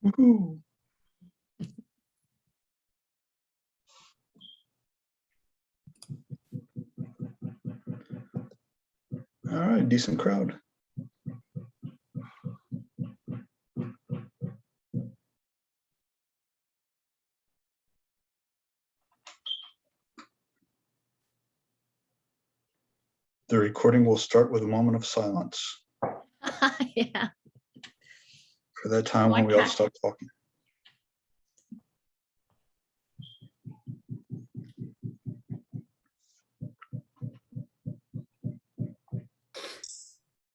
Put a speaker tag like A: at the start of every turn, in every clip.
A: Woohoo. All right, decent crowd. The recording will start with a moment of silence.
B: Yeah.
A: For that time when we all stop talking.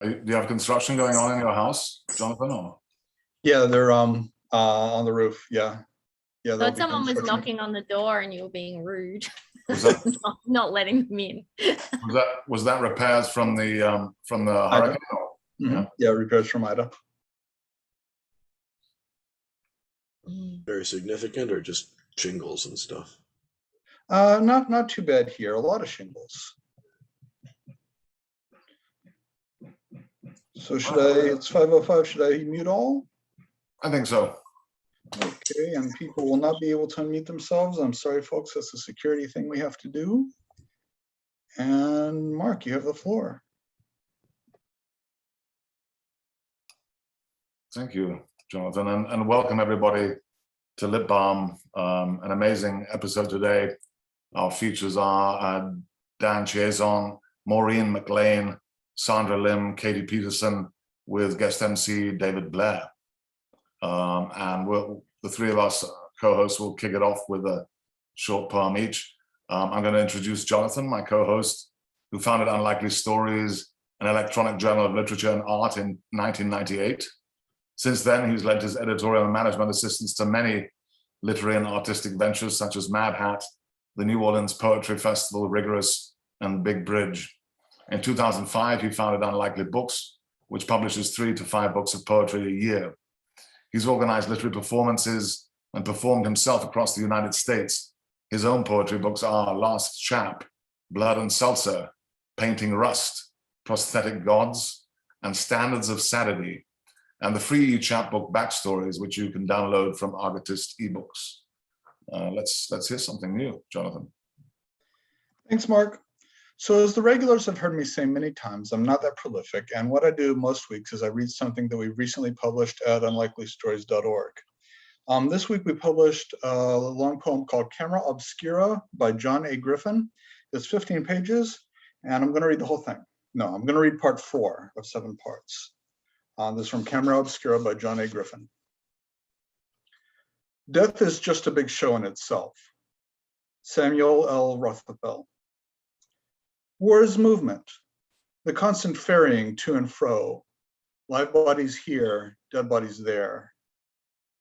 C: Do you have construction going on in your house, Jonathan? Or?
A: Yeah, they're on the roof. Yeah. Yeah.
B: Thought someone was knocking on the door and you were being rude.
C: Was that,
B: not letting them in.
C: was that repairs from the hurricane?
A: Mm-hmm. Yeah, repairs from Ida.
D: Very significant, or just shingles and stuff?
A: Not too bad here. A lot of shingles. So should I? It's 5:05. Should I mute all?
C: I think so.
A: Okay, and people will not be able to unmute themselves. I'm sorry, folks. That's a security thing we have to do. And Mark, you have the floor.
C: Thank you, Jonathan, and welcome everybody to Lit Balm. An amazing episode today. Our features are Dan Chiasson, Maureen McLane, Sandra Lim, Katie Peterson, with guest MC David Blair. And the three of us co-hosts will kick it off with a short poem each. I'm going to introduce Jonathan, my co-host, who founded Unlikely Stories, an electronic journal of literature and art in 1998. Since then, he's lent his editorial and management assistance to many literary and artistic ventures such as Mad Hat, the New Orleans Poetry Festival, Rigorous, and Big Bridge. In 2005, he founded Unlikely Books, which publishes 3 to 5 books of poetry a year. He's organized literary performances and performed himself across the United States. His own poetry books are Last Chap, Blood and Seltzer, Painting Rust, Prosthetic Gods, and Standards of Sadity, and the free chapbook Backstories, which you can download from Argotist ebooks. Let's hear something new, Jonathan.
A: Thanks, Mark. So as the regulars have heard me say many times, I'm not that prolific, and what I do most weeks is I read something that we recently published at unlikelystories.org. This week we published a long poem called Camera Obscura by John A. Griffin. It's 15 pages, and I'm going to read the whole thing. No, I'm going to read part 4 of 7 parts. This is from Camera Obscura by John A. Griffin. Death is just a big show in itself. Samuel L. Rothafel. War is movement, the constant ferrying to and fro, live bodies here, dead bodies there.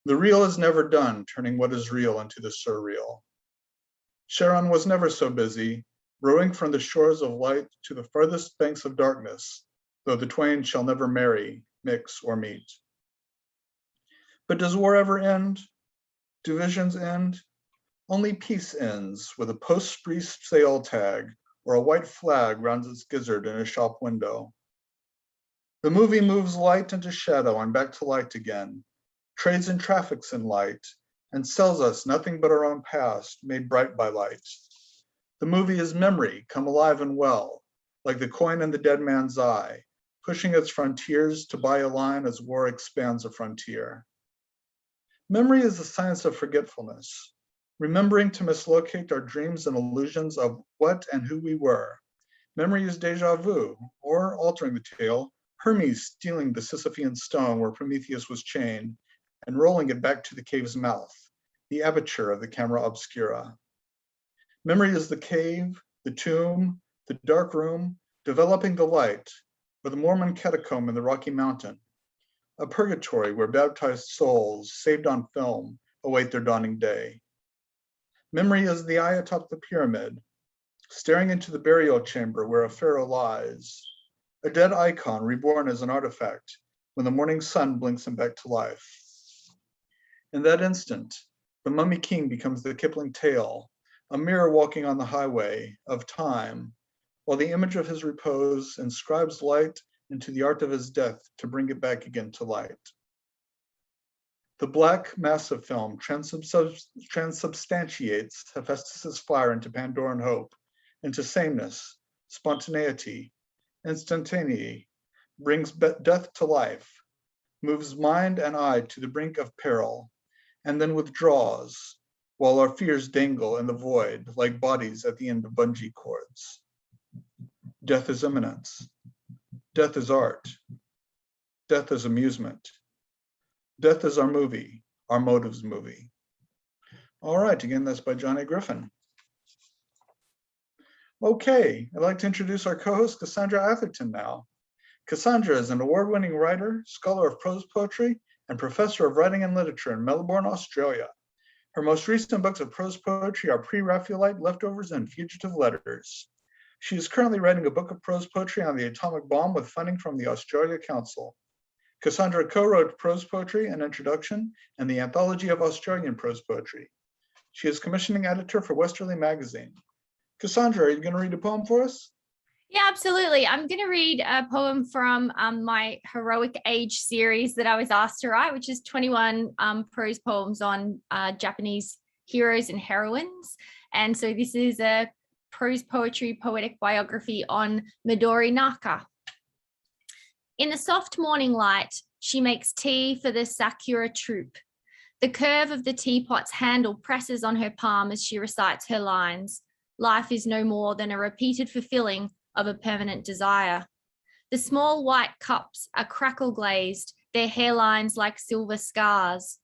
A: The real is never done, turning what is real into the surreal. Sharon was never so busy, rowing from the shores of light to the farthest banks of darkness, though the twain shall never marry, mix, or meet. But does war ever end? Do visions end? Only peace ends with a post-spree sale tag or a white flag rounds its gizzard in a shop window. The movie moves light into shadow and back to light again, trades and traffics in light, and sells us nothing but our own past made bright by light. The movie is memory come alive and well, like the coin in the dead man's eye, pushing its frontiers to buy a line as war expands a frontier. Memory is the science of forgetfulness, remembering to mislocate our dreams and illusions of what and who we were. Memory is deja vu, or altering the tale, Hermes stealing the Sisyphean stone where Prometheus was chained and rolling it back to the cave's mouth, the aperture of the camera obscura. Memory is the cave, the tomb, the dark room, developing the light, or the Mormon catacomb in the Rocky Mountain, a purgatory where baptized souls, saved on film, await their dawning day. Memory is the eye atop the pyramid, staring into the burial chamber where a pharaoh lies, a dead icon reborn as an artifact when the morning sun blinks him back to life. In that instant, the mummy king becomes the Kipling tale, a mirror walking on the highway of time, while the image of his repose inscribes light into the art of his death to bring it back again to light. The black mass of film transubstantiates Hephaestus's fire into Pandoran hope, into sameness, spontaneity, instantaneity, brings death to life, moves mind and eye to the brink of peril, and then withdraws, while our fears dangle in the void like bodies at the end of bungee cords. Death is imminence. Death is art. Death is amusement. Death is our movie, our motives movie. All right, again, that's by Johnny Griffin. Okay, I'd like to introduce our co-host, Cassandra Atherton now. Cassandra is an award-winning writer, scholar of prose poetry, and professor of writing and literature in Melbourne, Australia. Her most recent books of prose poetry are Pre-Raphaelite Leftovers and Fugitive Letters. She is currently writing a book of prose poetry on the atomic bomb with funding from the Australia Council. Cassandra co-wrote Prose Poetry, An Introduction, and the Anthology of Australian Prose Poetry. She is commissioning editor for Westerly Magazine. Cassandra, are you going to read a poem for us?
B: Yeah, absolutely. I'm going to read a poem from my Heroic Age series that I was asked to write, which is 21 prose poems on Japanese heroes and heroines. And so this is a prose poetry poetic biography on Midori Naka. In the soft morning light, she makes tea for the Sakura troop. The curve of the teapot's handle presses on her palm as she recites her lines. Life is no more than a repeated fulfilling of a permanent desire. The small white cups are crackle glazed, their hairlines like silver scars.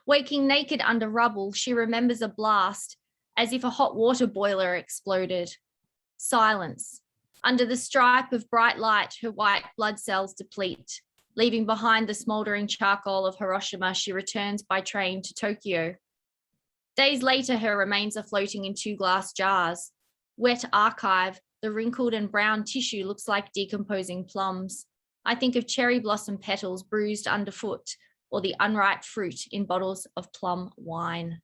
B: Waking naked under rubble, she remembers a blast, as if a hot water boiler exploded. Silence. Under the stripe of bright light, her white blood cells deplete. Leaving behind the smoldering charcoal of Hiroshima, she returns by train to Tokyo. Days later, her remains are floating in 2 glass jars. Wet archive, the wrinkled and brown tissue looks like decomposing plums. I think of cherry blossom petals bruised underfoot, or the unripe fruit in bottles of plum wine.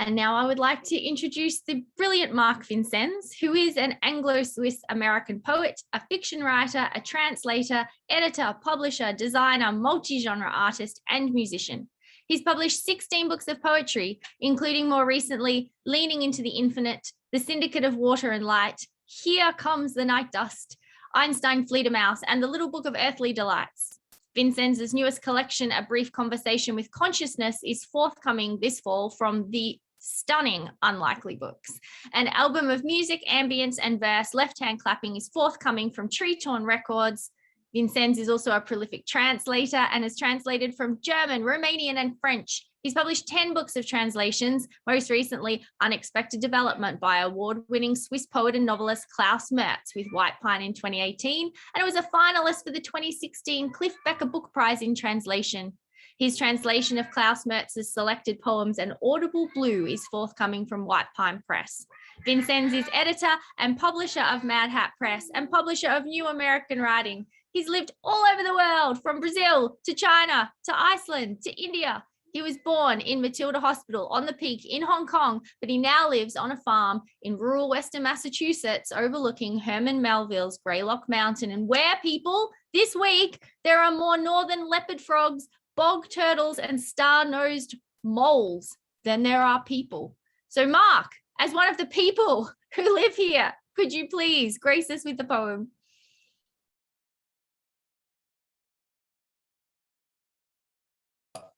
B: And now I would like to introduce the brilliant Marc Vincenz, who is an Anglo-Swiss American poet, a fiction writer, a translator, editor, publisher, designer, multi-genre artist, and musician. He's published 16 books of poetry, including more recently, Leaning into the Infinite, The Syndicate of Water and Light, Here Comes the Night Dust, Einstein Fledermaus, and The Little Book of Earthly Delights. Vincenz's newest collection, A Brief Conversation with Consciousness, is forthcoming this fall from the stunning Unlikely Books. An album of music, ambience, and verse, Left Hand Clapping, is forthcoming from Tree Torn Records. Vincenz is also a prolific translator and has translated from German, Romanian, and French. He's published 10 books of translations, most recently Unexpected Development by award-winning Swiss poet and novelist Klaus Mertz with White Pine in 2018, and it was a finalist for the 2016 Cliff Becker Book Prize in Translation. His translation of Klaus Mertz's selected poems, An Audible Blue, is forthcoming from White Pine Press. Vincenz is editor and publisher of Mad Hat Press and publisher of New American Writing. He's lived all over the world, from Brazil to China to Iceland to India. He was born in Matilda Hospital on the Peak in Hong Kong, but he now lives on a farm in rural Western Massachusetts overlooking Herman Melville's Greylock Mountain. And where, people, this week, there are more northern leopard frogs, bog turtles, and star-nosed moles than there are people. So Marc, as one of the people who live here, could you please grace us with the poem?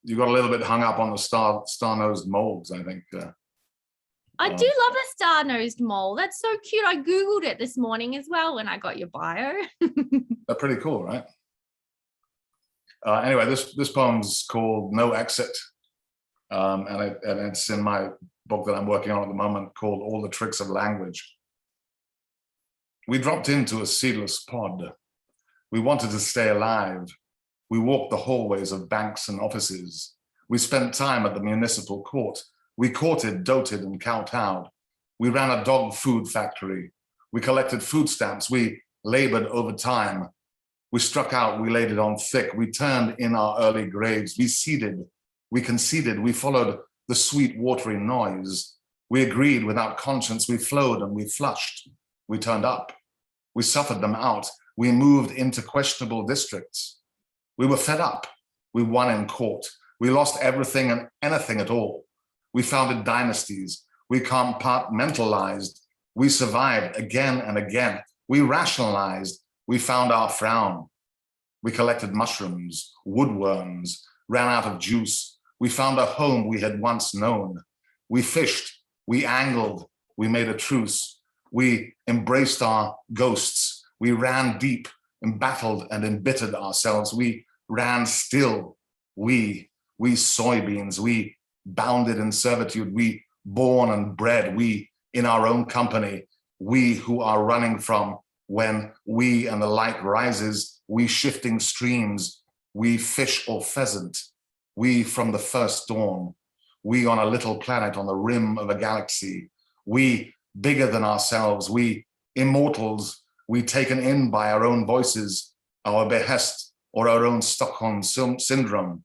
C: You got a little bit hung up on the star-nosed moles, I think.
B: I do love a star-nosed mole. That's so cute. I Googled it this morning as well when I got your bio.
C: They're pretty cool, right? Anyway, this poem's called No Exit, and it's in my book that I'm working on at the moment called All the Tricks of Language. We dropped into a seedless pod. We wanted to stay alive. We walked the hallways of banks and offices. We spent time at the municipal court. We courted, doted, and kowtowed. We ran a dog food factory. We collected food stamps. We labored over time. We struck out, we laid it on thick. We turned in our early graves. We seeded, we conceded. We followed the sweet watery noise. We agreed without conscience. We flowed and we flushed. We turned up. We suffered them out. We moved into questionable districts. We were fed up. We won in court. We lost everything and anything at all. We founded dynasties. We compartmentalized. We survived again and again. We rationalized. We found our frown. We collected mushrooms, woodworms, ran out of juice. We found a home we had once known. We fished. We angled. We made a truce. We embraced our ghosts. We ran deep, embattled and embittered ourselves. We ran still. We soybeans. We bounded in servitude. We born and bred. We in our own company. We who are running from when we and the light rises. We shifting streams. We fish or pheasant. We from the first dawn. We on a little planet on the rim of a galaxy. We bigger than ourselves. We immortals. We taken in by our own voices, our behest, or our own Stockholm syndrome.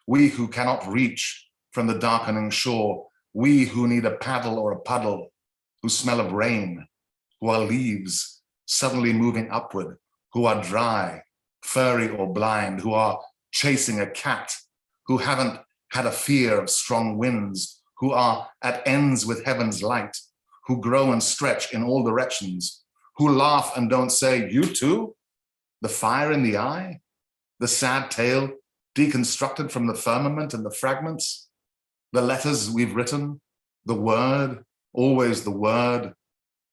C: We who cannot reach from the darkening shore. We who need a paddle or a puddle, who smell of rain, who are leaves suddenly moving upward, who are dry, furry or blind, who are chasing a cat, who haven't had a fear of strong winds, who are at ends with heaven's light, who grow and stretch in all directions, who laugh and don't say, you too? The fire in the eye? The sad tale deconstructed from the firmament and the fragments? The letters we've written? The word, always the word,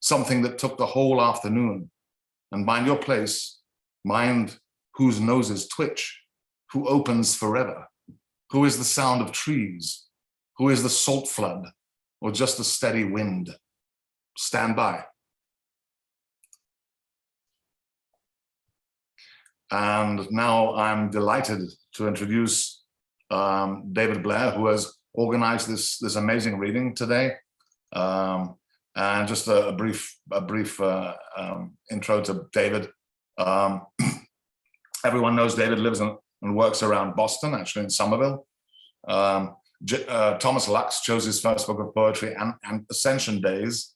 C: something that took the whole afternoon. And mind your place, mind whose noses twitch, who opens forever, who is the sound of trees, who is the salt flood, or just the steady wind. Stand by. And now I'm delighted to introduce David Blair, who has organized this amazing reading today. And just a brief intro to David. Everyone knows David lives and works around Boston, actually in Somerville. Thomas Lux chose his first book of poetry and Ascension Days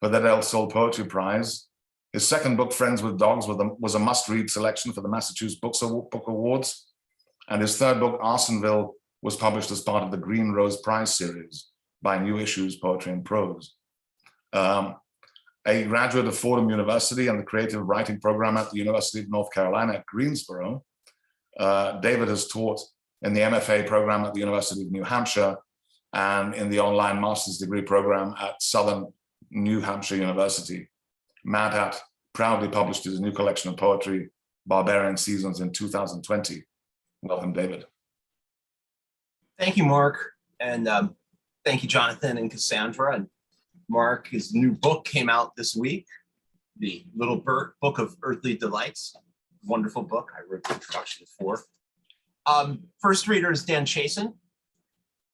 C: for the Del Sol Poetry Prize. His second book, Friends with Dogs, was a must-read selection for the Massachusetts Book Awards. And his third book, Arsonville, was published as part of the Green Rose Prize series by New Issues Poetry and Prose. A graduate of Fordham University and the creative writing program at the University of North Carolina at Greensboro, David has taught in the MFA program at the University of New Hampshire and in the online master's degree program at Southern New Hampshire University. Mad proudly published his new collection of poetry, Barbarian Seasons, in 2020. Welcome, David.
E: Thank you, Marc. And thank you, Jonathan and Cassandra. And Marc, his new book came out this week, The Little Book of Earthly Delights. Wonderful book. I wrote the introduction for. First reader is Dan Chiasson.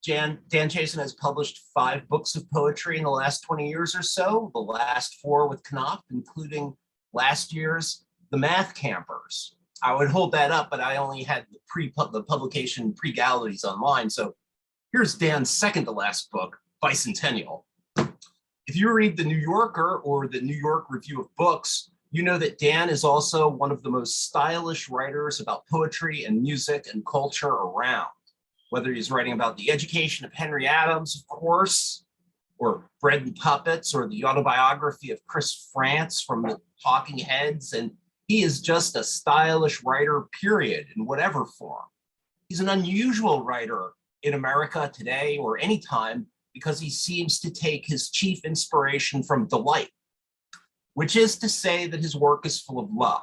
E: Dan Chiasson has published 5 books of poetry in the last 20 years or so, the last 4 with Knopf, including last year's The Math Campers. I would hold that up, but I only had the publication pre-galleries online. So here's Dan's second to last book, Bicentennial. If you read The New Yorker or the New York Review of Books, you know that Dan is also one of the most stylish writers about poetry and music and culture around. Whether he's writing about the education of Henry Adams, of course, or Bread and Puppets, or the autobiography of Chris France from the Talking Heads, and he is just a stylish writer, period, in whatever form. He's an unusual writer in America today or any time because he seems to take his chief inspiration from delight, which is to say that his work is full of love.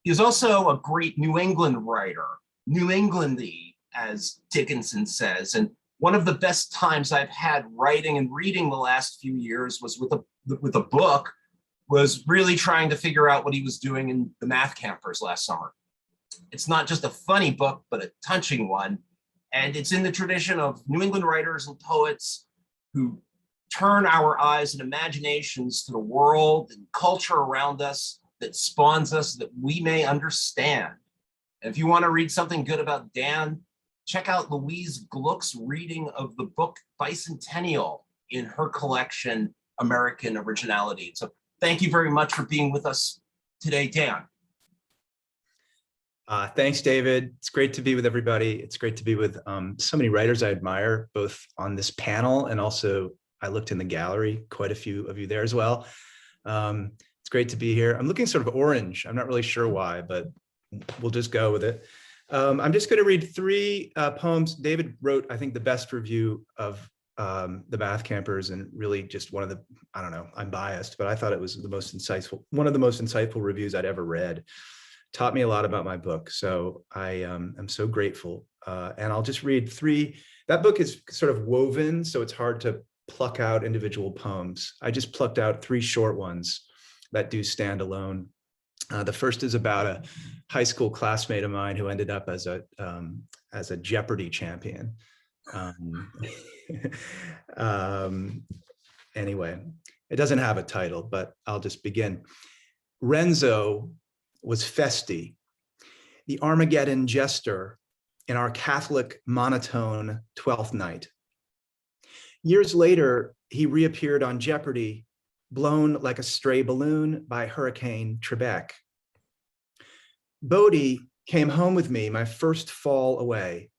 E: He is also a great New England writer, New Englandy, as Dickinson says. And one of the best times I've had writing and reading the last few years was with a book, was really trying to figure out what he was doing in The Math Campers last summer. It's not just a funny book, but a touching one. And it's in the tradition of New England writers and poets who turn our eyes and imaginations to the world and culture around us that spawns us that we may understand. And if you want to read something good about Dan, check out Louise Gluck's reading of the book Bicentennial in her collection, American Originality. So thank you very much for being with us today, Dan.
F: Thanks, David. It's great to be with everybody. It's great to be with so many writers I admire, both on this panel and also I looked in the gallery, quite a few of you there as well. It's great to be here. I'm looking sort of orange. I'm not really sure why, but we'll just go with it. I'm just going to read 3 poems. David wrote, I think, the best review of the Bath Campers, and really just one of the, I don't know, I'm biased, but I thought it was the most insightful, one of the most insightful reviews I'd ever read. Taught me a lot about my book. So I am so grateful. And I'll just read 3. That book is sort of woven, so it's hard to pluck out individual poems. I just plucked out 3 short ones that do stand alone. The first is about a high school classmate of mine who ended up as a Jeopardy champion. Anyway, it doesn't have a title, but I'll just begin. Renzo was Festi, the Armageddon jester in our Catholic monotone 12th night. Years later, he reappeared on Jeopardy, blown like a stray balloon by Hurricane Trebek. Bodie came home with me my first fall away.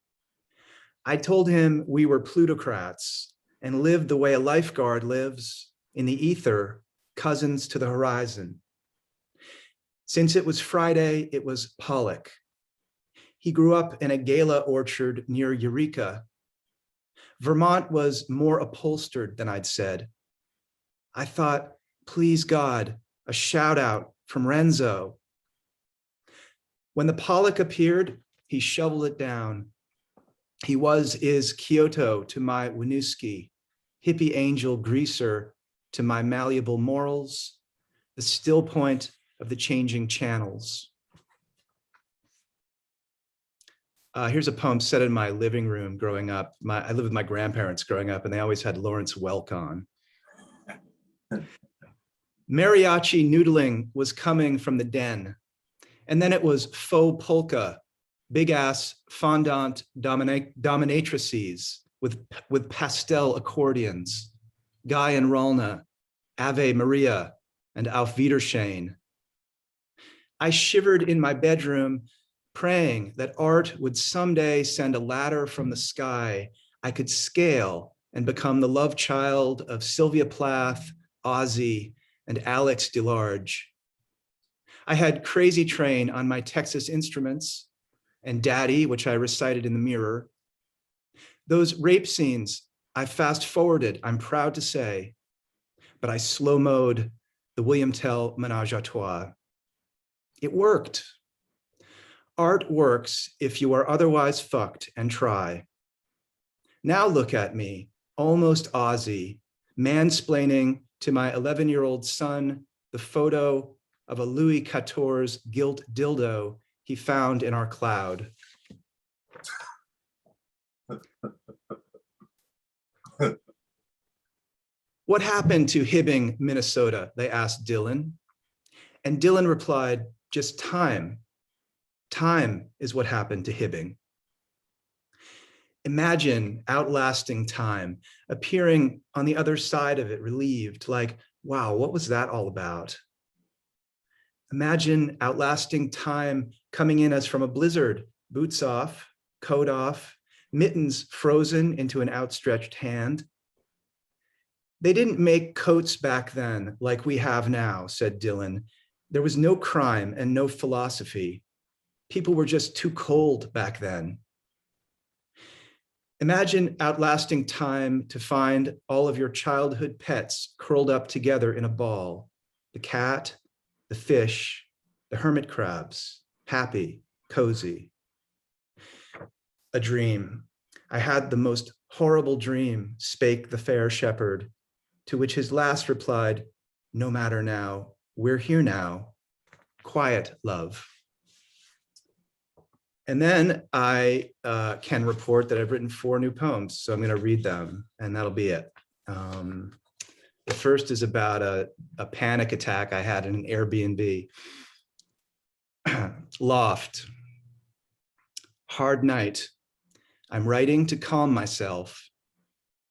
F: I told him we were plutocrats and lived the way a lifeguard lives, in the ether, cousins to the horizon. Since it was Friday, it was Pollock. He grew up in a gala orchard near Eureka. Vermont was more upholstered than I'd said. I thought, please God, a shout out from Renzo. When the Pollock appeared, he shoveled it down. He is Kyoto to my Winooski, hippie angel greaser to my malleable morals, the still point of the changing channels. Here's a poem set in my living room growing up. I lived with my grandparents growing up, and they always had Lawrence Welk on. Mariachi noodling was coming from the den, and then it was faux polka, big ass fondant dominatrices with pastel accordions, Guy and Ralna, Ave Maria, and Auf Wiedersehen. I shivered in my bedroom, praying that art would someday send a ladder from the sky I could scale and become the love child of Sylvia Plath, Ozzy, and Alex DeLarge. I had Crazy Train on my Texas Instruments and Daddy, which I recited in the mirror. Those rape scenes I fast forwarded, I'm proud to say, but I slow-mode the William Tell Menage a Trois. It worked. Art works if you are otherwise fucked and try. Now look at me, almost Aussie, mansplaining to my 11-year-old son the photo of a Louis XIV's gilt dildo he found in our cloud. What happened to Hibbing, Minnesota? They asked Dylan. And Dylan replied, just time. Time is what happened to Hibbing. Imagine outlasting time, appearing on the other side of it, relieved, like, wow, what was that all about? Imagine outlasting time coming in as from a blizzard, boots off, coat off, mittens frozen into an outstretched hand. They didn't make coats back then like we have now, said Dylan. There was no crime and no philosophy. People were just too cold back then. Imagine outlasting time to find all of your childhood pets curled up together in a ball. The cat, the fish, the hermit crabs, happy, cozy. A dream. I had the most horrible dream, spake the fair shepherd, to which his last replied, no matter now, we're here now. Quiet, love. And then I can report that I've written 4 new poems, so I'm going to read them, and that'll be it. The first is about a panic attack I had in an Airbnb. Loft. Hard night. I'm writing to calm myself.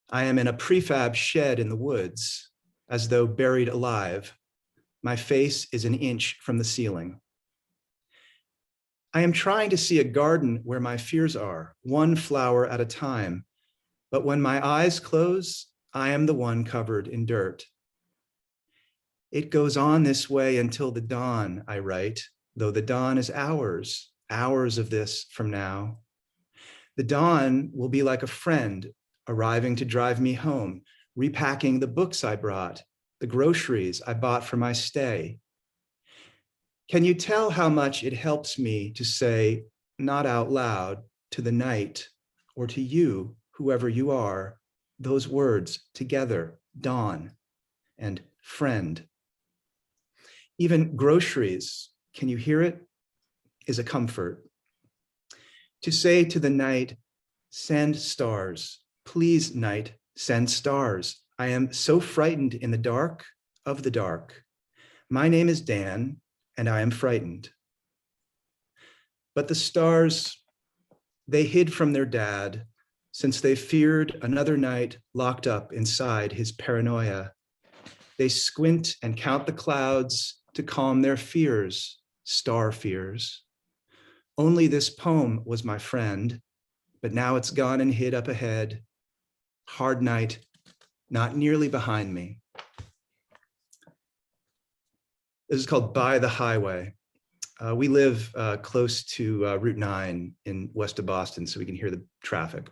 F: I am in a prefab shed in the woods, as though buried alive. My face is an inch from the ceiling. I am trying to see a garden where my fears are, one flower at a time. But when my eyes close, I am the one covered in dirt. It goes on this way until the dawn, I write, though the dawn is hours, hours of this from now. The dawn will be like a friend arriving to drive me home, repacking the books I brought, the groceries I bought for my stay. Can you tell how much it helps me to say, not out loud, to the night, or to you, whoever you are, those words together, dawn and friend? Even groceries, can you hear it, is a comfort. To say to the night, send stars, please night, send stars. I am so frightened in the dark of the dark. My name is Dan, and I am frightened. But the stars, they hid from their dad since they feared another night locked up inside his paranoia. They squint and count the clouds to calm their fears, star fears. Only this poem was my friend, but now it's gone and hid up ahead. Hard night, not nearly behind me. This is called By the Highway. We live close to Route 9 in west of Boston, so we can hear the traffic.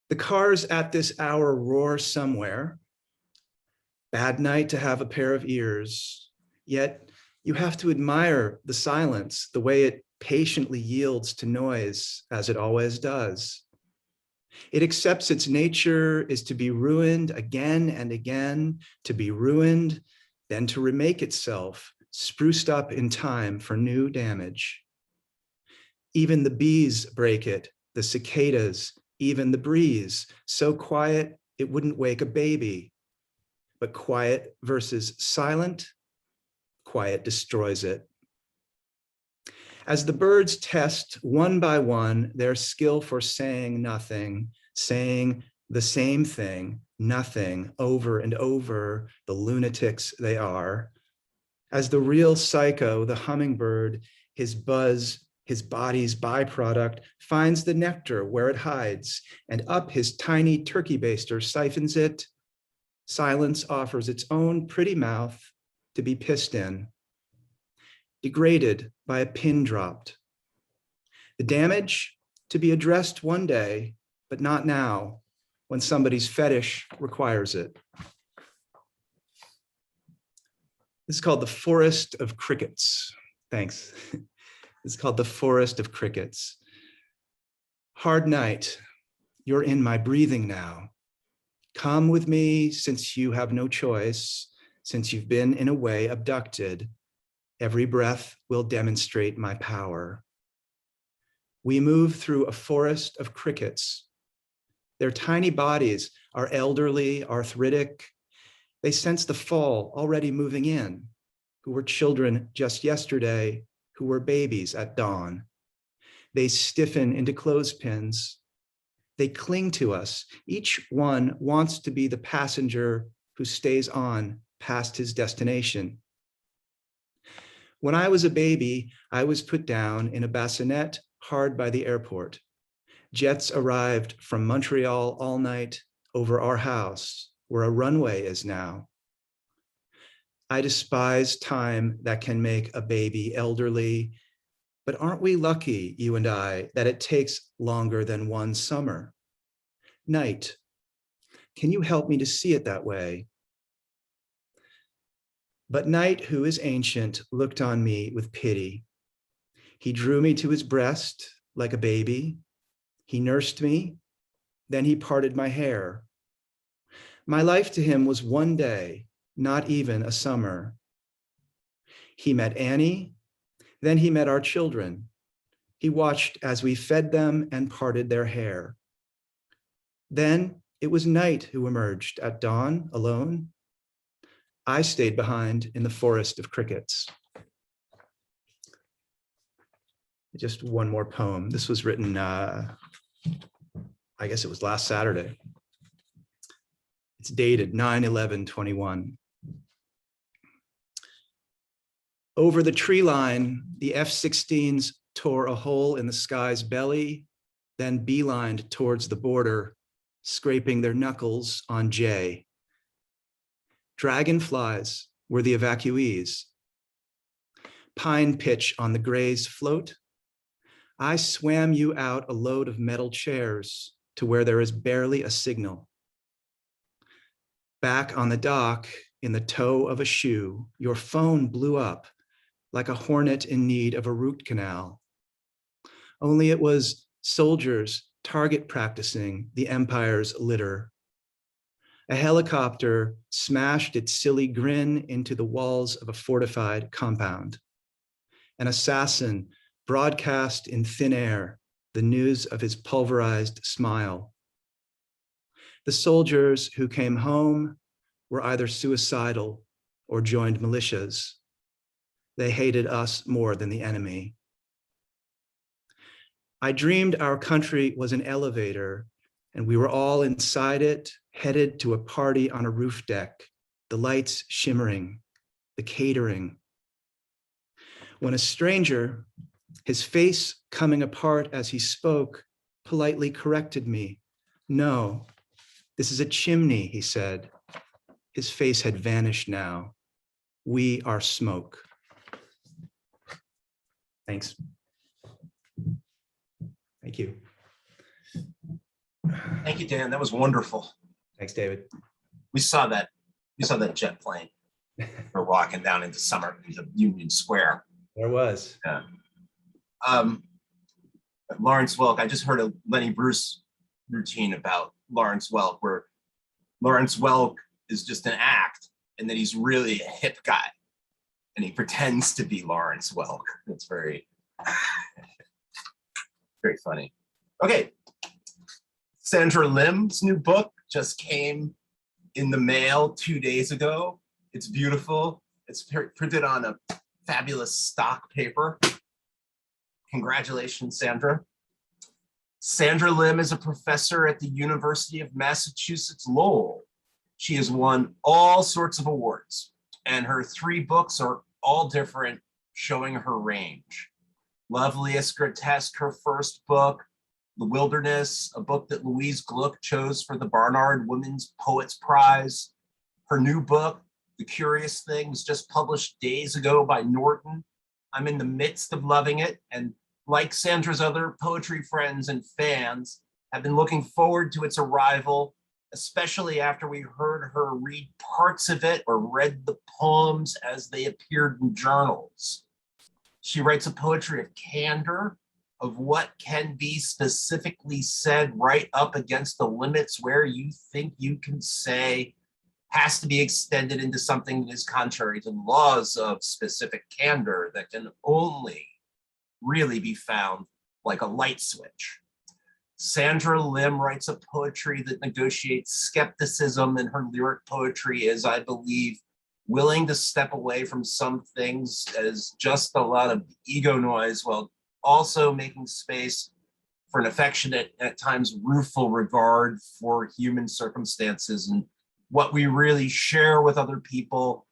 F: The cars at this hour roar somewhere. Bad night to have a pair of ears, yet you have to admire the silence, the way it patiently yields to noise, as it always does. It accepts its nature is to be ruined again and again, to be ruined, then to remake itself, spruced up in time for new damage. Even the bees break it, the cicadas, even the breeze, so quiet it wouldn't wake a baby. But quiet versus silent, quiet destroys it. As the birds test one by one their skill for saying nothing, saying the same thing, nothing, over and over, the lunatics they are. As the real psycho, the hummingbird, his buzz, his body's byproduct, finds the nectar where it hides, and up his tiny turkey baster siphons it. Silence offers its own pretty mouth to be pissed in, degraded by a pin dropped. The damage to be addressed one day, but not now, when somebody's fetish requires it. This is called The Forest of Crickets. Thanks. This is called The Forest of Crickets. Hard night, you're in my breathing now. Come with me since you have no choice, since you've been in a way abducted. Every breath will demonstrate my power. We move through a forest of crickets. Their tiny bodies are elderly, arthritic. They sense the fall already moving in, who were children just yesterday, who were babies at dawn. They stiffen into clothespins. They cling to us. Each one wants to be the passenger who stays on past his destination. When I was a baby, I was put down in a bassinet hard by the airport. Jets arrived from Montreal all night over our house, where a runway is now. I despise time that can make a baby elderly, but aren't we lucky, you and I, that it takes longer than one summer? Night, can you help me to see it that way? But Night, who is ancient, looked on me with pity. He drew me to his breast like a baby. He nursed me, then he parted my hair. My life to him was one day, not even a summer. He met Annie, then he met our children. He watched as we fed them and parted their hair. Then it was Night who emerged at dawn alone. I stayed behind in the forest of crickets. Just one more poem. This was written, I guess it was last Saturday. It's dated 9/11/21. Over the tree line, the F-16s tore a hole in the sky's belly, then beelined towards the border, scraping their knuckles on J. Dragonflies were the evacuees. Pine pitch on the Gray's float. I swam you out a load of metal chairs to where there is barely a signal. Back on the dock, in the toe of a shoe, your phone blew up like a hornet in need of a root canal. Only it was soldiers target practicing the empire's litter. A helicopter smashed its silly grin into the walls of a fortified compound. An assassin broadcast in thin air the news of his pulverized smile. The soldiers who came home were either suicidal or joined militias. They hated us more than the enemy. I dreamed our country was an elevator and we were all inside it, headed to a party on a roof deck, the lights shimmering, the catering. When a stranger, his face coming apart as he spoke, politely corrected me. No, this is a chimney, he said. His face had vanished now. We are smoke. Thanks. Thank you.
E: Thank you, Dan. That was wonderful.
F: Thanks, David.
E: We saw that jet plane. We're walking down into Union Square.
F: There was.
E: Yeah. Lawrence Welk, I just heard a Lenny Bruce routine about Lawrence Welk, where Lawrence Welk is just an act, and then he's really a hip guy, and he pretends to be Lawrence Welk. It's very, very funny. Okay, Sandra Lim's new book just came in the mail 2 days ago. It's beautiful. It's printed on a fabulous stock paper. Congratulations, Sandra. Sandra Lim is a professor at the University of Massachusetts Lowell. She has won all sorts of awards, and her 3 books are all different, showing her range. Loveliest Grotesque, her first book, The Wilderness, a book that Louise Gluck chose for the Barnard Women's Poets Prize. Her new book, The Curious Thing, was just published days ago by Norton. I'm in the midst of loving it, and like Sandra's other poetry friends and fans, have been looking forward to its arrival, especially after we heard her read parts of it or read the poems as they appeared in journals. She writes a poetry of candor, of what can be specifically said right up against the limits where you think you can say has to be extended into something that is contrary to laws of specific candor that can only really be found like a light switch. Sandra Lim writes a poetry that negotiates skepticism, and her lyric poetry is, I believe, willing to step away from some things as just a lot of ego noise while also making space for an affectionate, at times rueful regard for human circumstances and what we really share with other people,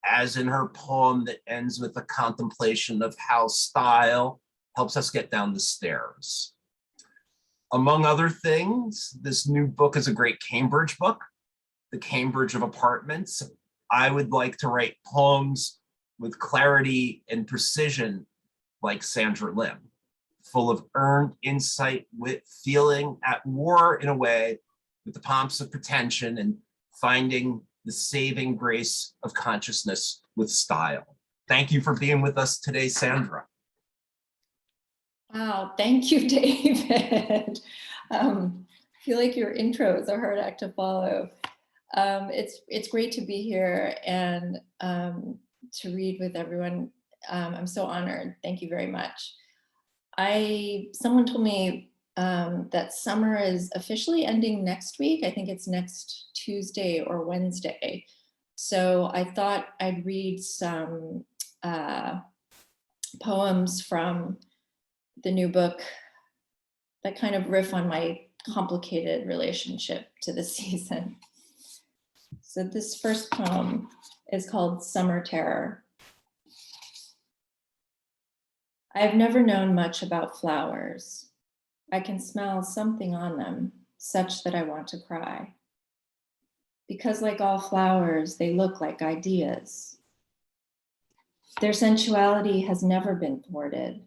E: as in her poem that ends with a contemplation of how style helps us get down the stairs. Among other things, this new book is a great Cambridge book, The Cambridge of Apartments. I would like to write poems with clarity and precision like Sandra Lim, full of earned insight, wit, feeling, at war in a way with the pomps of pretension, and finding the saving grace of consciousness with style. Thank you for being with us today, Sandra.
G: Wow, thank you, David. I feel like your intro is a hard act to follow. It's great to be here and to read with everyone. I'm so honored. Thank you very much. Someone told me that summer is officially ending next week. I think it's next Tuesday or Wednesday. So I thought I'd read some poems from the new book that kind of riff on my complicated relationship to the season. So this first poem is called Summer Terror. I have never known much about flowers. I can smell something on them, such that I want to cry. Because like all flowers, they look like ideas. Their sensuality has never been thwarted.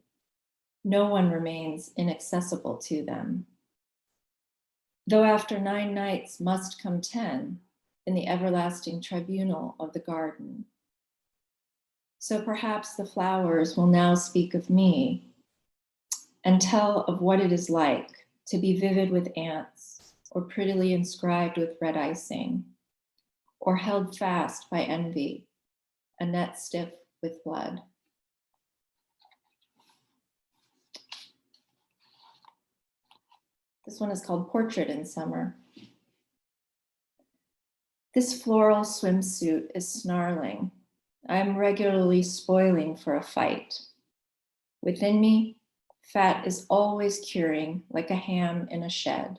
G: No one remains inaccessible to them. Though after 9 nights must come 10 in the everlasting tribunal of the garden. So perhaps the flowers will now speak of me and tell of what it is like to be vivid with ants or prettily inscribed with red icing or held fast by envy, a net stiff with blood. This one is called Portrait in Summer. This floral swimsuit is snarling. I am regularly spoiling for a fight. Within me, fat is always curing like a ham in a shed.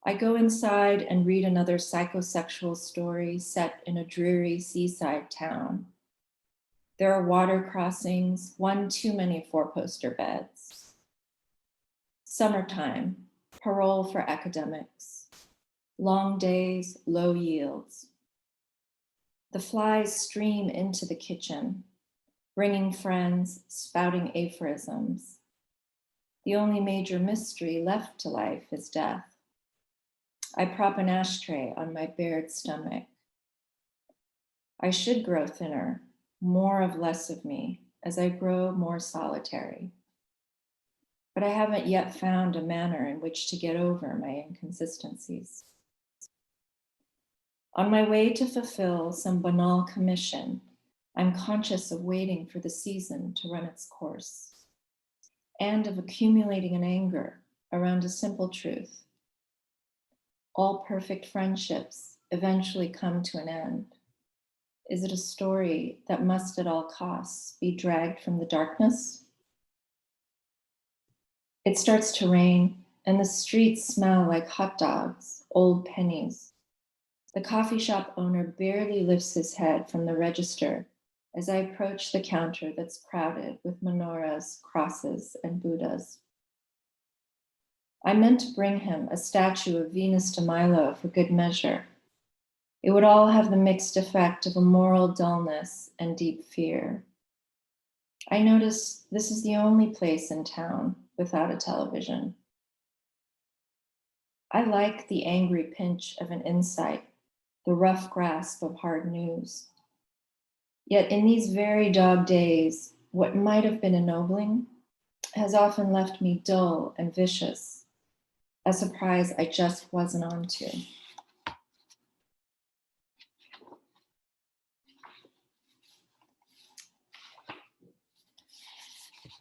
G: I go inside and read another psychosexual story set in a dreary seaside town. There are water crossings, one too many 4-poster beds. Summertime, parole for academics. Long days, low yields. The flies stream into the kitchen, bringing friends, spouting aphorisms. The only major mystery left to life is death. I prop an ashtray on my bared stomach. I should grow thinner, more of less of me, as I grow more solitary. But I haven't yet found a manner in which to get over my inconsistencies. On my way to fulfill some banal commission, I'm conscious of waiting for the season to run its course, and of accumulating an anger around a simple truth. All perfect friendships eventually come to an end. Is it a story that must at all costs be dragged from the darkness? It starts to rain, and the streets smell like hot dogs, old pennies. The coffee shop owner barely lifts his head from the register as I approach the counter that's crowded with menorahs, crosses, and Buddhas. I meant to bring him a statue of Venus de Milo for good measure. It would all have the mixed effect of a moral dullness and deep fear. I notice this is the only place in town without a television. I like the angry pinch of an insight, the rough grasp of hard news. Yet in these very dog days, what might have been ennobling has often left me dull and vicious, a surprise I just wasn't onto.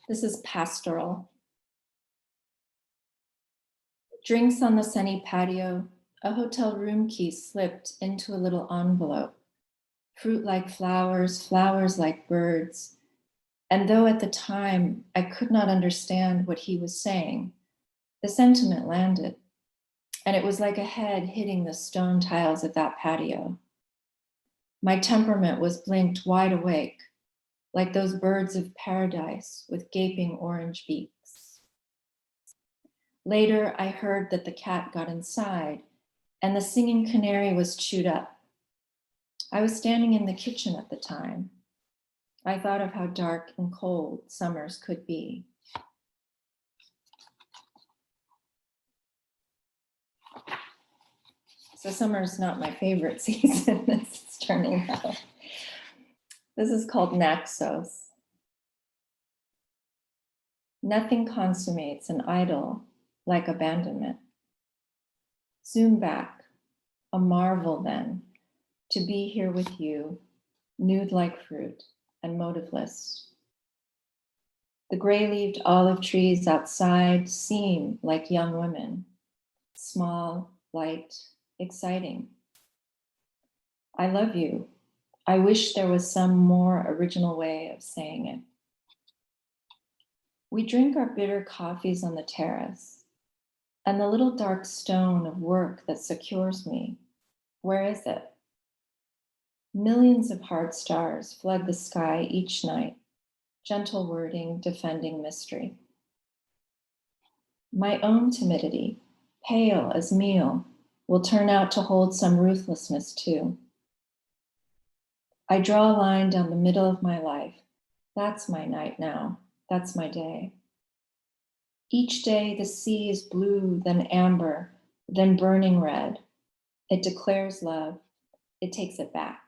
G: This is pastoral. Drinks on the sunny patio, a hotel room key slipped into a little envelope. Fruit like flowers, flowers like birds. And though at the time I could not understand what he was saying, the sentiment landed, and it was like a head hitting the stone tiles of that patio. My temperament was blinked wide awake, like those birds of paradise with gaping orange beaks. Later, I heard that the cat got inside and the singing canary was chewed up. I was standing in the kitchen at the time. I thought of how dark and cold summers could be. So summer's not my favorite season. This is turning out. This is called Naxos. Nothing consummates an idyll like abandonment. Zoom back, a marvel then, to be here with you, nude like fruit and motiveless. The gray-leaved olive trees outside seem like young women, small, light, exciting. I love you. I wish there was some more original way of saying it. We drink our bitter coffees on the terrace, and the little dark stone of work that secures me, where is it? Millions of hard stars flood the sky each night, gentle wording defending mystery. My own timidity, pale as meal, will turn out to hold some ruthlessness too. I draw a line down the middle of my life. That's my night now. That's my day. Each day the sea is blue, then amber, then burning red. It declares love. It takes it back.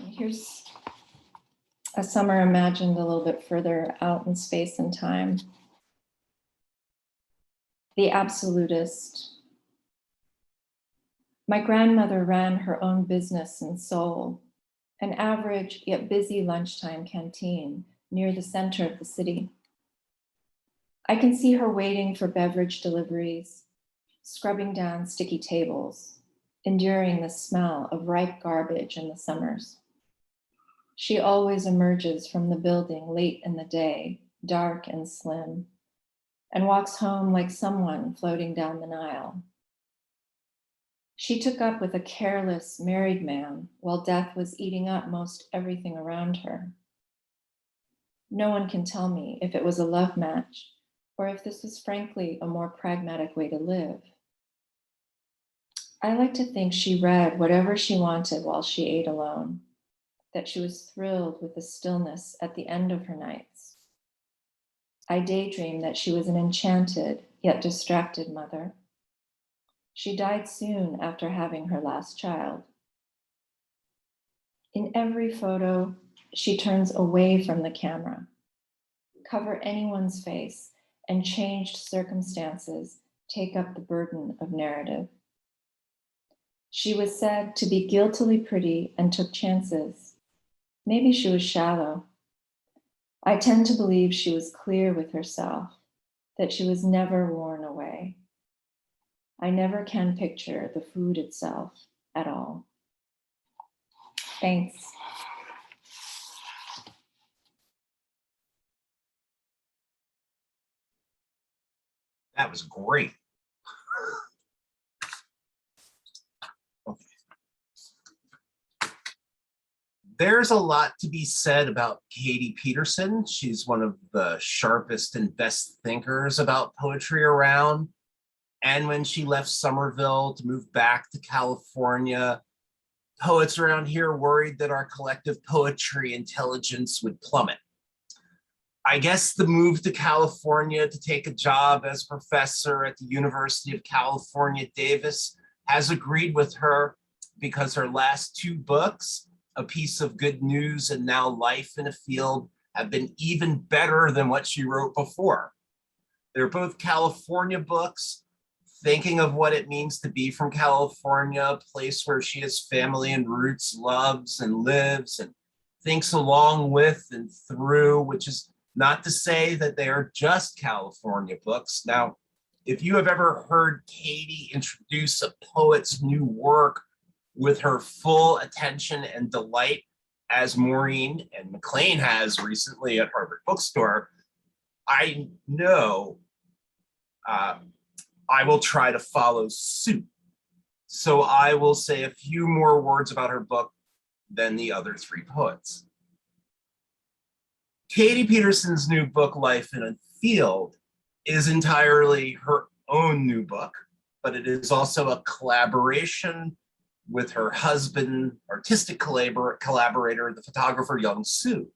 G: Here's a summer imagined a little bit further out in space and time. The absolutist. My grandmother ran her own business in Seoul, an average yet busy lunchtime canteen near the center of the city. I can see her waiting for beverage deliveries, scrubbing down sticky tables, enduring the smell of ripe garbage in the summers. She always emerges from the building late in the day, dark and slim, and walks home like someone floating down the Nile. She took up with a careless married man while death was eating up most everything around her. No one can tell me if it was a love match or if this was frankly a more pragmatic way to live. I like to think she read whatever she wanted while she ate alone, that she was thrilled with the stillness at the end of her nights. I daydream that she was an enchanted yet distracted mother. She died soon after having her last child. In every photo, she turns away from the camera, cover anyone's face, and changed circumstances take up the burden of narrative. She was said to be guiltily pretty and took chances. Maybe she was shallow. I tend to believe she was clear with herself, that she was never worn away. I never can picture the food itself at all. Thanks.
E: That was great. Okay. There's a lot to be said about Katie Peterson. She's one of the sharpest and best thinkers about poetry around. And when she left Somerville to move back to California, poets around here worried that our collective poetry intelligence would plummet. I guess the move to California to take a job as professor at the University of California, Davis, has agreed with her because her last two books, A Piece of Good News and Now Life in a Field, have been even better than what she wrote before. They're both California books, thinking of what it means to be from California, a place where she has family and roots, loves and lives and thinks along with and through, which is not to say that they are just California books. Now, if you have ever heard Katie introduce a poet's new work with her full attention and delight, as Maureen N McLane has recently at Harvard Bookstore, I know I will try to follow suit. So I will say a few more words about her book than the other three poets. Katie Peterson's new book, Life in a Field, is entirely her own new book, but it is also a collaboration with her husband, artistic collaborator, the photographer Young Soo.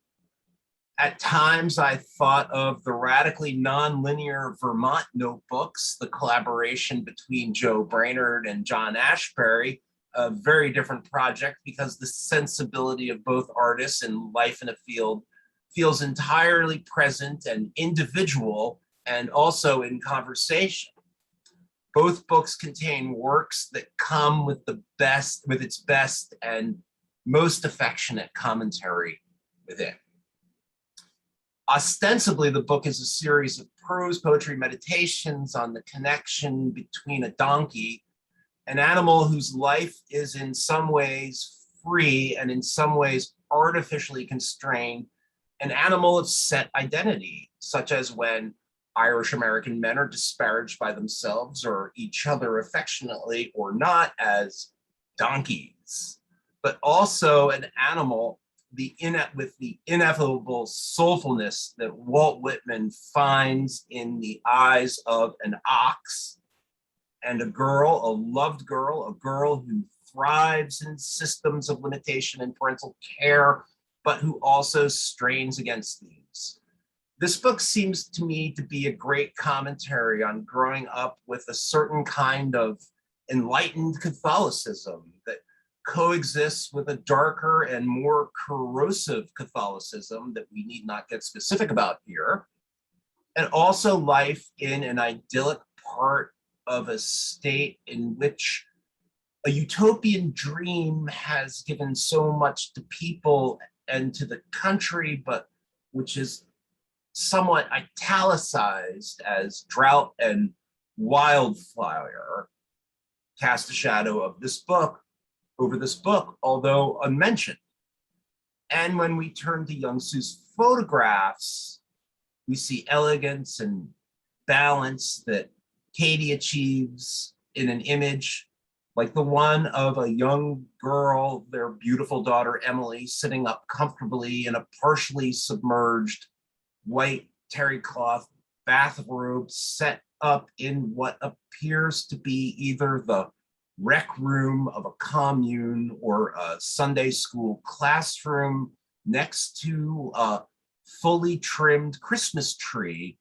E: At times, I thought of the radically nonlinear Vermont notebooks, the collaboration between Joe Brainerd and John Ashbery, a very different project because the sensibility of both artists in Life in a Field feels entirely present and individual and also in conversation. Both books contain works that come with its best and most affectionate commentary within. Ostensibly, the book is a series of prose poetry meditations on the connection between a donkey, an animal whose life is in some ways free and in some ways artificially constrained, an animal of set identity, such as when Irish American men are disparaged by themselves or each other affectionately or not as donkeys, but also an animal with the ineffable soulfulness that Walt Whitman finds in the eyes of an ox and a girl, a loved girl, a girl who thrives in systems of limitation and parental care, but who also strains against these. This book seems to me to be a great commentary on growing up with a certain kind of enlightened Catholicism that coexists with a darker and more corrosive Catholicism that we need not get specific about here, and also life in an idyllic part of a state in which a utopian dream has given so much to people and to the country, but which is somewhat italicized as drought and wildfire cast a shadow of this book over this book, although unmentioned. And when we turn to Young Sue's photographs, we see elegance and balance that Katie achieves in an image like the one of a young girl, their beautiful daughter, Emily, sitting up comfortably in a partially submerged white terry cloth bathrobe set up in what appears to be either the rec room of a commune or a Sunday school classroom next to a fully trimmed Christmas tree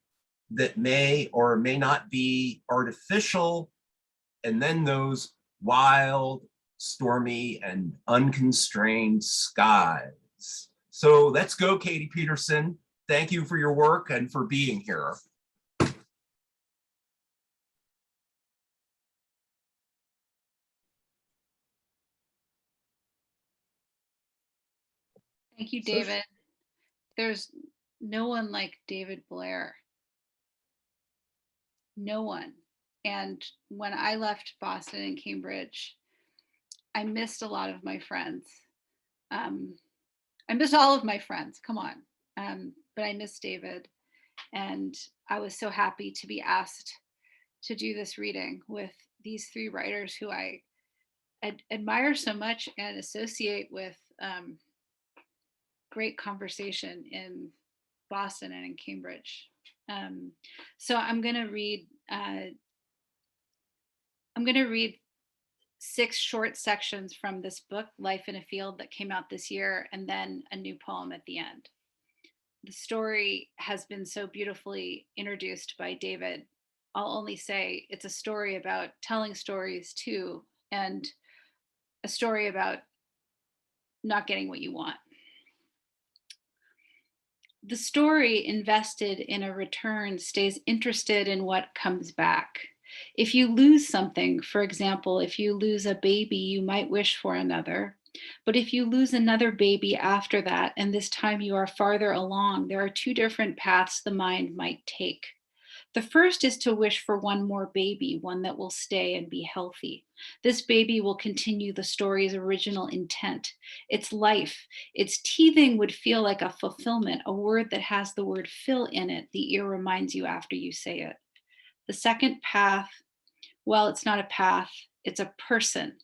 E: that may or may not be artificial, and then those wild, stormy, and unconstrained skies. So let's go, Katie Peterson. Thank you for your work and for being here.
H: Thank you, David. There's no one like David Blair. No one. And when I left Boston and Cambridge, I missed a lot of my friends. I missed all of my friends, come on. But I missed David. And I was so happy to be asked to do this reading with these three writers who I admire so much and associate with great conversation in Boston and in Cambridge. So I'm going to read 6 short sections from this book, Life in a Field, that came out this year, and then a new poem at the end. The story has been so beautifully introduced by David. I'll only say it's a story about telling stories too, and a story about not getting what you want. The story invested in a return stays interested in what comes back. If you lose something, for example, if you lose a baby, you might wish for another. But if you lose another baby after that, and this time you are farther along, there are 2 different paths the mind might take. The first is to wish for one more baby, one that will stay and be healthy. This baby will continue the story's original intent, its life. Its teething would feel like a fulfillment, a word that has the word fill in it, the ear reminds you after you say it. The second path, well, it's not a path, it's a person.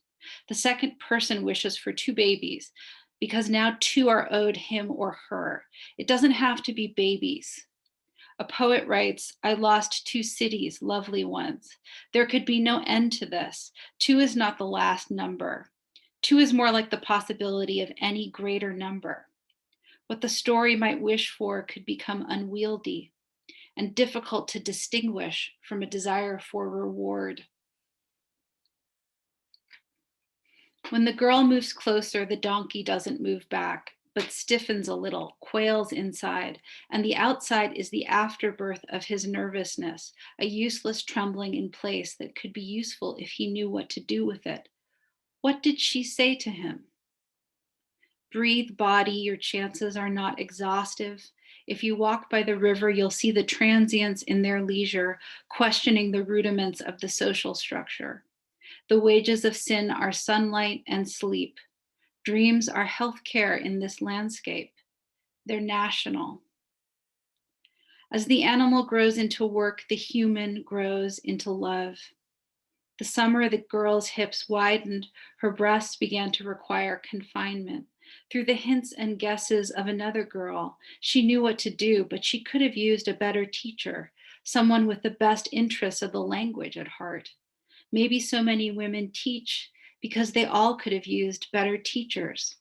H: The second person wishes for 2 babies because now 2 are owed him or her. It doesn't have to be babies. A poet writes, I lost 2 cities, lovely ones. There could be no end to this. 2 is not the last number. 2 is more like the possibility of any greater number. What the story might wish for could become unwieldy and difficult to distinguish from a desire for reward. When the girl moves closer, the donkey doesn't move back, but stiffens a little, quails inside, and the outside is the afterbirth of his nervousness, a useless trembling in place that could be useful if he knew what to do with it. What did she say to him? Breathe, body, your chances are not exhaustive. If you walk by the river, you'll see the transients in their leisure, questioning the rudiments of the social structure. The wages of sin are sunlight and sleep. Dreams are healthcare in this landscape. They're national. As the animal grows into work, the human grows into love. The summer the girl's hips widened, her breasts began to require confinement. Through the hints and guesses of another girl, she knew what to do, but she could have used a better teacher, someone with the best interests of the language at heart. Maybe so many women teach because they all could have used better teachers.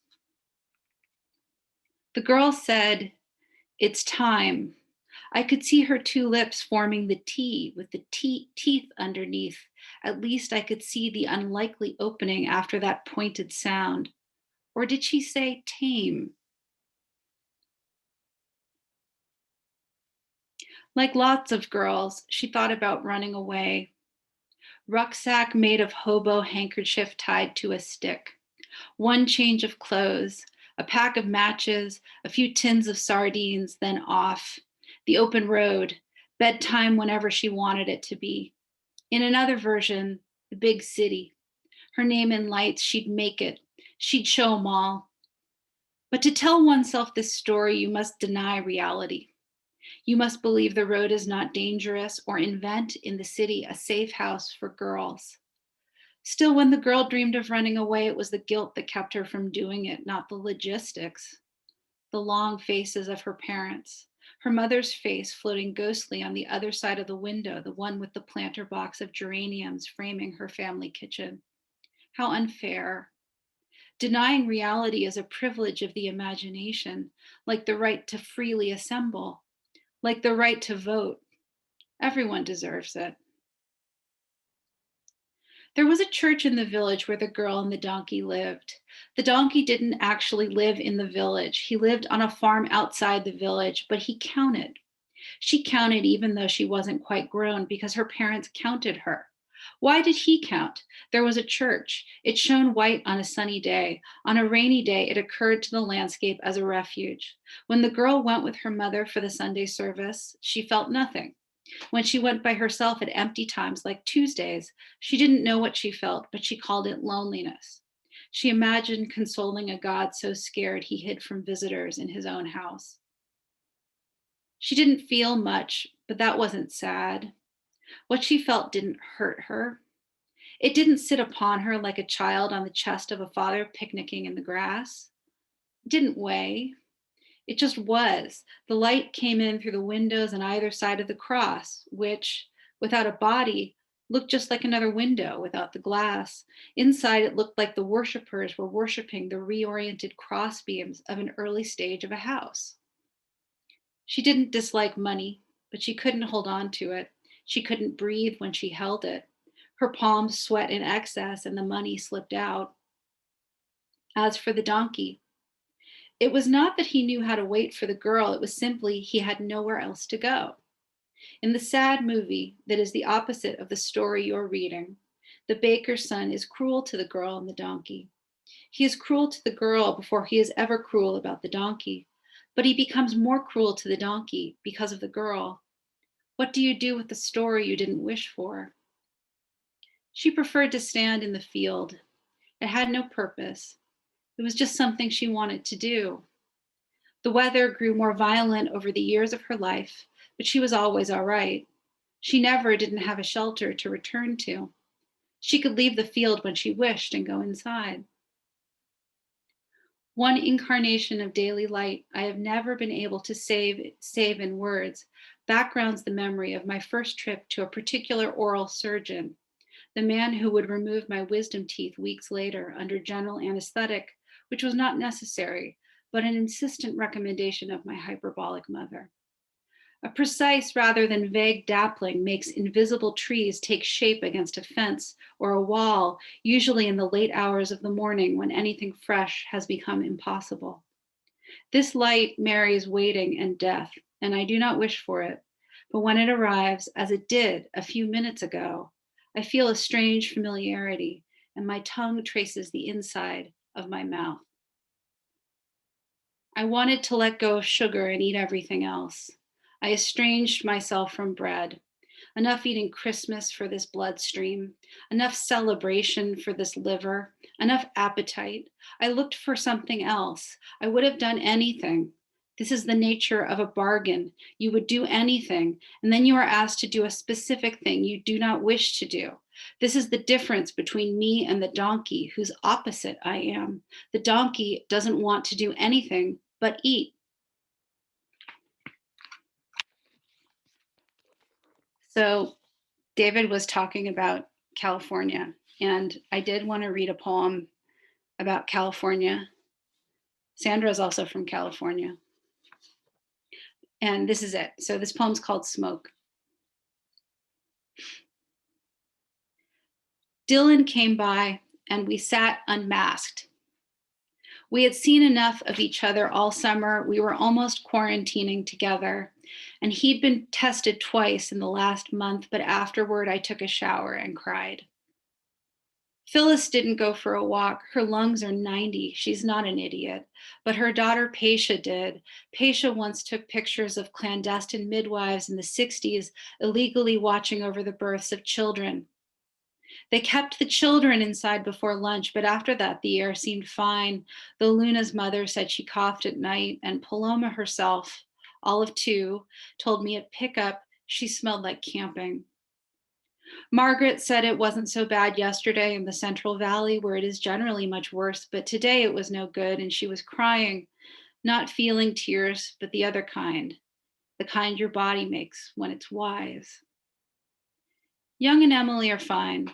H: The girl said, "It's time." I could see her two lips forming the T with the teeth underneath. At least I could see the unlikely opening after that pointed sound. Or did she say tame? Like lots of girls, she thought about running away. Rucksack made of hobo handkerchief tied to a stick. One change of clothes, a pack of matches, a few tins of sardines, then off. The open road, bedtime whenever she wanted it to be. In another version, the big city. Her name in lights, she'd make it. She'd show them all. But to tell oneself this story, you must deny reality. You must believe the road is not dangerous or invent in the city a safe house for girls. Still, when the girl dreamed of running away, it was the guilt that kept her from doing it, not the logistics. The long faces of her parents, her mother's face floating ghostly on the other side of the window, the one with the planter box of geraniums framing her family kitchen. How unfair. Denying reality is a privilege of the imagination, like the right to freely assemble, like the right to vote. Everyone deserves it. There was a church in the village where the girl and the donkey lived. The donkey didn't actually live in the village. He lived on a farm outside the village, but he counted. She counted even though she wasn't quite grown because her parents counted her. Why did he count? There was a church. It shone white on a sunny day. On a rainy day, it occurred to the landscape as a refuge. When the girl went with her mother for the Sunday service, she felt nothing. When she went by herself at empty times like Tuesdays, she didn't know what she felt, but she called it loneliness. She imagined consoling a God so scared he hid from visitors in his own house. She didn't feel much, but that wasn't sad. What she felt didn't hurt her. It didn't sit upon her like a child on the chest of a father picnicking in the grass. It didn't weigh. It just was. The light came in through the windows on either side of the cross, which, without a body, looked just like another window without the glass. Inside, it looked like the worshipers were worshiping the reoriented crossbeams of an early stage of a house. She didn't dislike money, but she couldn't hold on to it. She couldn't breathe when she held it. Her palms sweat in excess and the money slipped out. As for the donkey, it was not that he knew how to wait for the girl, it was simply he had nowhere else to go. In the sad movie that is the opposite of the story you're reading, the baker's son is cruel to the girl and the donkey. He is cruel to the girl before he is ever cruel about the donkey, but he becomes more cruel to the donkey because of the girl. What do you do with the story you didn't wish for? She preferred to stand in the field. It had no purpose. It was just something she wanted to do. The weather grew more violent over the years of her life, but she was always all right. She never didn't have a shelter to return to. She could leave the field when she wished and go inside. One incarnation of daily light I have never been able to save in words backgrounds the memory of my first trip to a particular oral surgeon, the man who would remove my wisdom teeth weeks later under general anesthetic, which was not necessary, but an insistent recommendation of my hyperbolic mother. A precise rather than vague dappling makes invisible trees take shape against a fence or a wall, usually in the late hours of the morning when anything fresh has become impossible. This light marries waiting and death, and I do not wish for it, but when it arrives, as it did a few minutes ago, I feel a strange familiarity, and my tongue traces the inside of my mouth. I wanted to let go of sugar and eat everything else. I estranged myself from bread. Enough eating Christmas for this bloodstream, enough celebration for this liver, enough appetite. I looked for something else. I would have done anything. This is the nature of a bargain. You would do anything, and then you are asked to do a specific thing you do not wish to do. This is the difference between me and the donkey, whose opposite I am. The donkey doesn't want to do anything but eat. So David was talking about California, and I did want to read a poem about California. Sandra is also from California. And this is it. So this poem's called Smoke. Dylan came by and we sat unmasked. We had seen enough of each other all summer. We were almost quarantining together, and he'd been tested twice in the last month, but afterward I took a shower and cried. Phyllis didn't go for a walk. Her lungs are 90. She's not an idiot, but her daughter Paisha did. Paisha once took pictures of clandestine midwives in the 60s illegally watching over the births of children. They kept the children inside before lunch, but after that, the air seemed fine. Though Luna's mother said she coughed at night, and Paloma herself, all of 2, told me at pickup she smelled like camping. Margaret said it wasn't so bad yesterday in the Central Valley, where it is generally much worse, but today it was no good, and she was crying, not feeling tears, but the other kind, the kind your body makes when it's wise. Young and Emily are fine.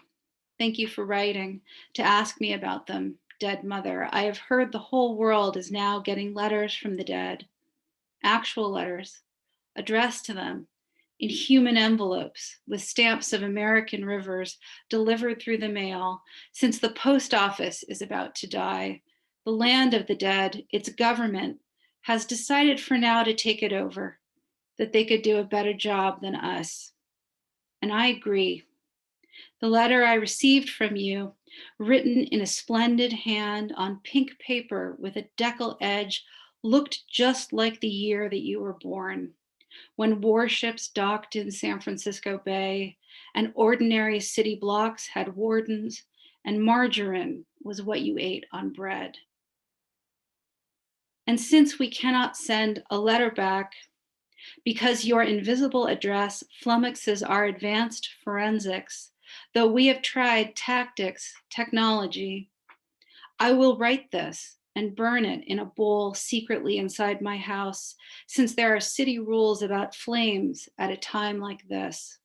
H: Thank you for writing to ask me about them, dead mother. I have heard the whole world is now getting letters from the dead, actual letters, addressed to them in human envelopes with stamps of American rivers delivered through the mail, since the post office is about to die. The land of the dead, its government, has decided for now to take it over, that they could do a better job than us. And I agree. The letter I received from you, written in a splendid hand on pink paper with a decal edge, looked just like the year that you were born, when warships docked in San Francisco Bay and ordinary city blocks had wardens and margarine was what you ate on bread. And since we cannot send a letter back because your invisible address flummoxes our advanced forensics, though we have tried tactics, technology, I will write this and burn it in a bowl secretly inside my house, since there are city rules about flames at a time like this.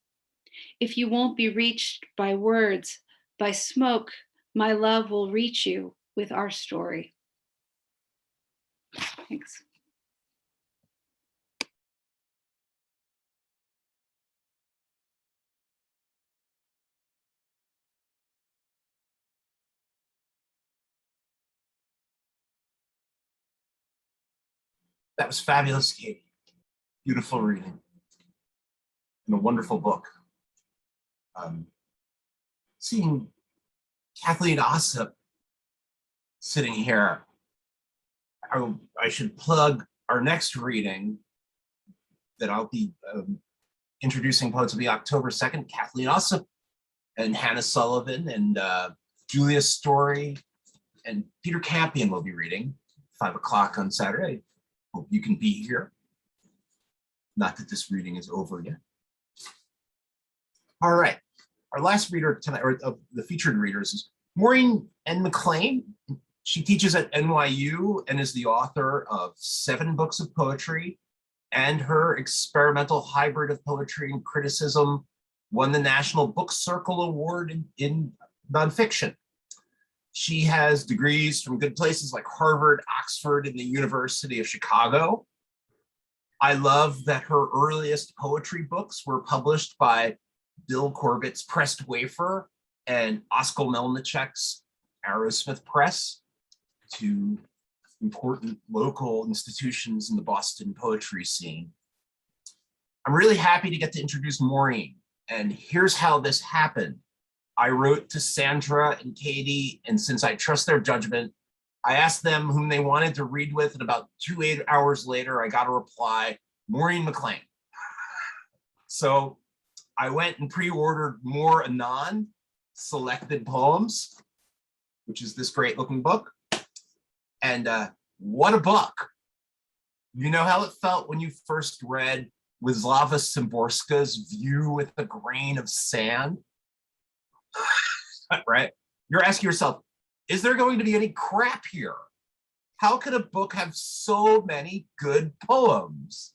H: If you won't be reached by words, by smoke, my love will reach you with our story. Thanks.
E: That was fabulous, Katie. Beautiful reading and a wonderful book. Seeing Kathleen Ossip sitting here, I should plug our next reading that I'll be introducing poets will be October 2nd. Kathleen Ossip and Hannah Sullivan and Julia Story and Peter Campion will be reading 5 o'clock on Saturday. Hope you can be here. Not that this reading is over yet. All right, our last reader tonight, or of the featured readers, is Maureen N. McLane. She teaches at NYU and is the author of 7 books of poetry, and her experimental hybrid of poetry and criticism won the National Book Circle Award in nonfiction. She has degrees from good places like Harvard, Oxford, and the University of Chicago. I love that her earliest poetry books were published by Bill Corbett's Pressed Wafer and Oskar Melnichek's Arrowsmith Press, 2 important local institutions in the Boston poetry scene. I'm really happy to get to introduce Maureen, and here's how this happened. I wrote to Sandra and Katie, and since I trust their judgment, I asked them whom they wanted to read with, and about 2 hours later, I got a reply, Maureen McLane. So I went and pre-ordered More Anon, Selected Poems, which is this great looking book. And what a book. You know how it felt when you first read Wisława Szymborska's View with a Grain of Sand? Right? You're asking yourself, is there going to be any crap here? How could a book have so many good poems?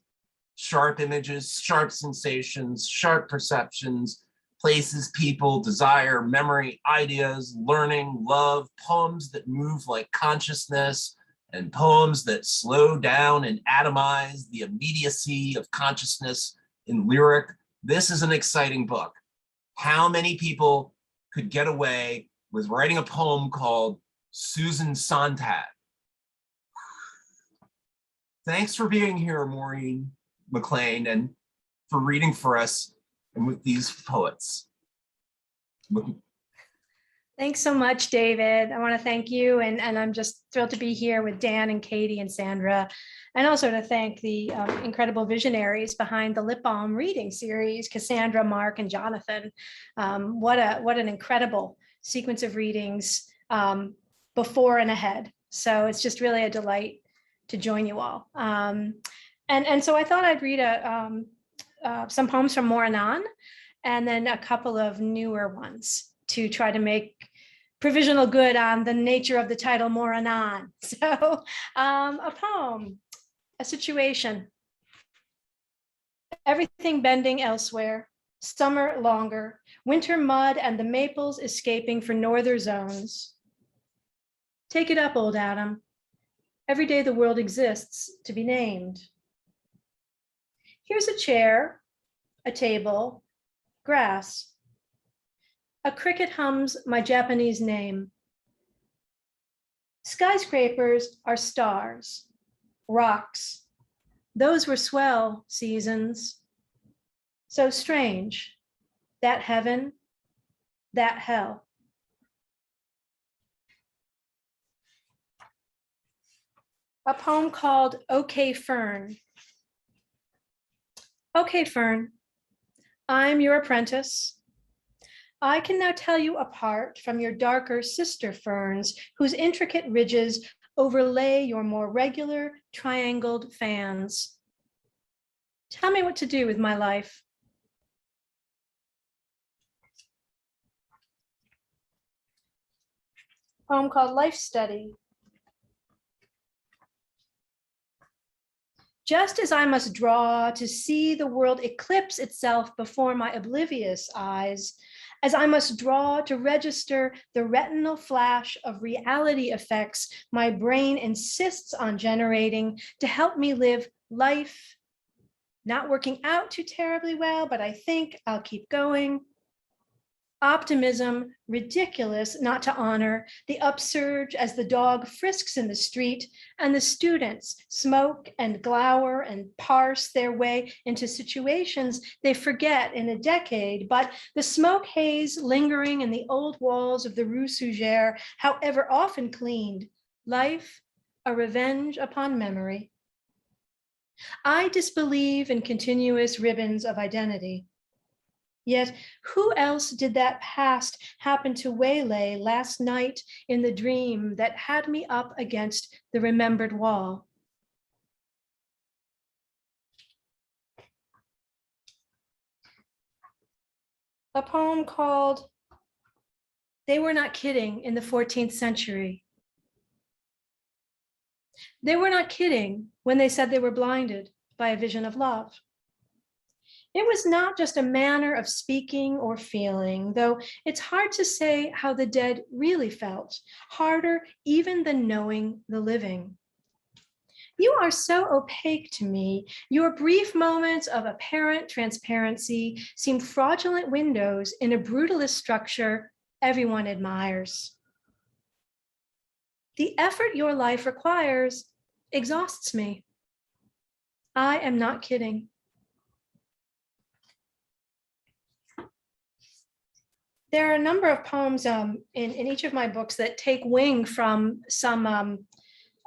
E: Sharp images, sharp sensations, sharp perceptions, places, people, desire, memory, ideas, learning, love, poems that move like consciousness, and poems that slow down and atomize the immediacy of consciousness in lyric. This is an exciting book. How many people could get away with writing a poem called Susan Sontag? Thanks for being here, Maureen McLane, and for reading for us and with these poets.
I: Thanks so much, David. I want to thank you, and I'm just thrilled to be here with Dan and Katie and Sandra, and also to thank the incredible visionaries behind the Lit Balm reading series, Cassandra, Marc, and Jonathan. What an incredible sequence of readings before and ahead. So it's just really a delight to join you all. And so I thought I'd read some poems from Maureen N, and then a couple of newer ones to try to make provisional good on the nature of the title Maureen N. So a poem, a situation. Everything bending elsewhere, summer longer, winter mud and the maples escaping for northern zones. Take it up, old Adam. Every day the world exists to be named. Here's a chair, a table, grass. A cricket hums my Japanese name. Skyscrapers are stars, rocks. Those were swell seasons. So strange, that heaven, that hell. A poem called Okay Fern. Okay, Fern, I'm your apprentice. I can now tell you apart from your darker sister ferns, whose intricate ridges overlay your more regular triangled fans. Tell me what to do with my life. A poem called Life Study. Just as I must draw to see the world eclipse itself before my oblivious eyes, as I must draw to register the retinal flash of reality effects my brain insists on generating to help me live life, not working out too terribly well, but I think I'll keep going. Optimism, ridiculous not to honor the upsurge as the dog frisks in the street and the students smoke and glower and parse their way into situations they forget in a decade, but the smoke haze lingering in the old walls of the Rue Sougère, however often cleaned, life, a revenge upon memory. I disbelieve in continuous ribbons of identity. Yet who else did that past happen to waylay last night in the dream that had me up against the remembered wall? A poem called They Were Not Kidding in the 14th Century. They were not kidding when they said they were blinded by a vision of love. It was not just a manner of speaking or feeling, though it's hard to say how the dead really felt, harder even than knowing the living. You are so opaque to me. Your brief moments of apparent transparency seem fraudulent windows in a brutalist structure everyone admires. The effort your life requires exhausts me. I am not kidding. There are a number of poems in each of my books that take wing from some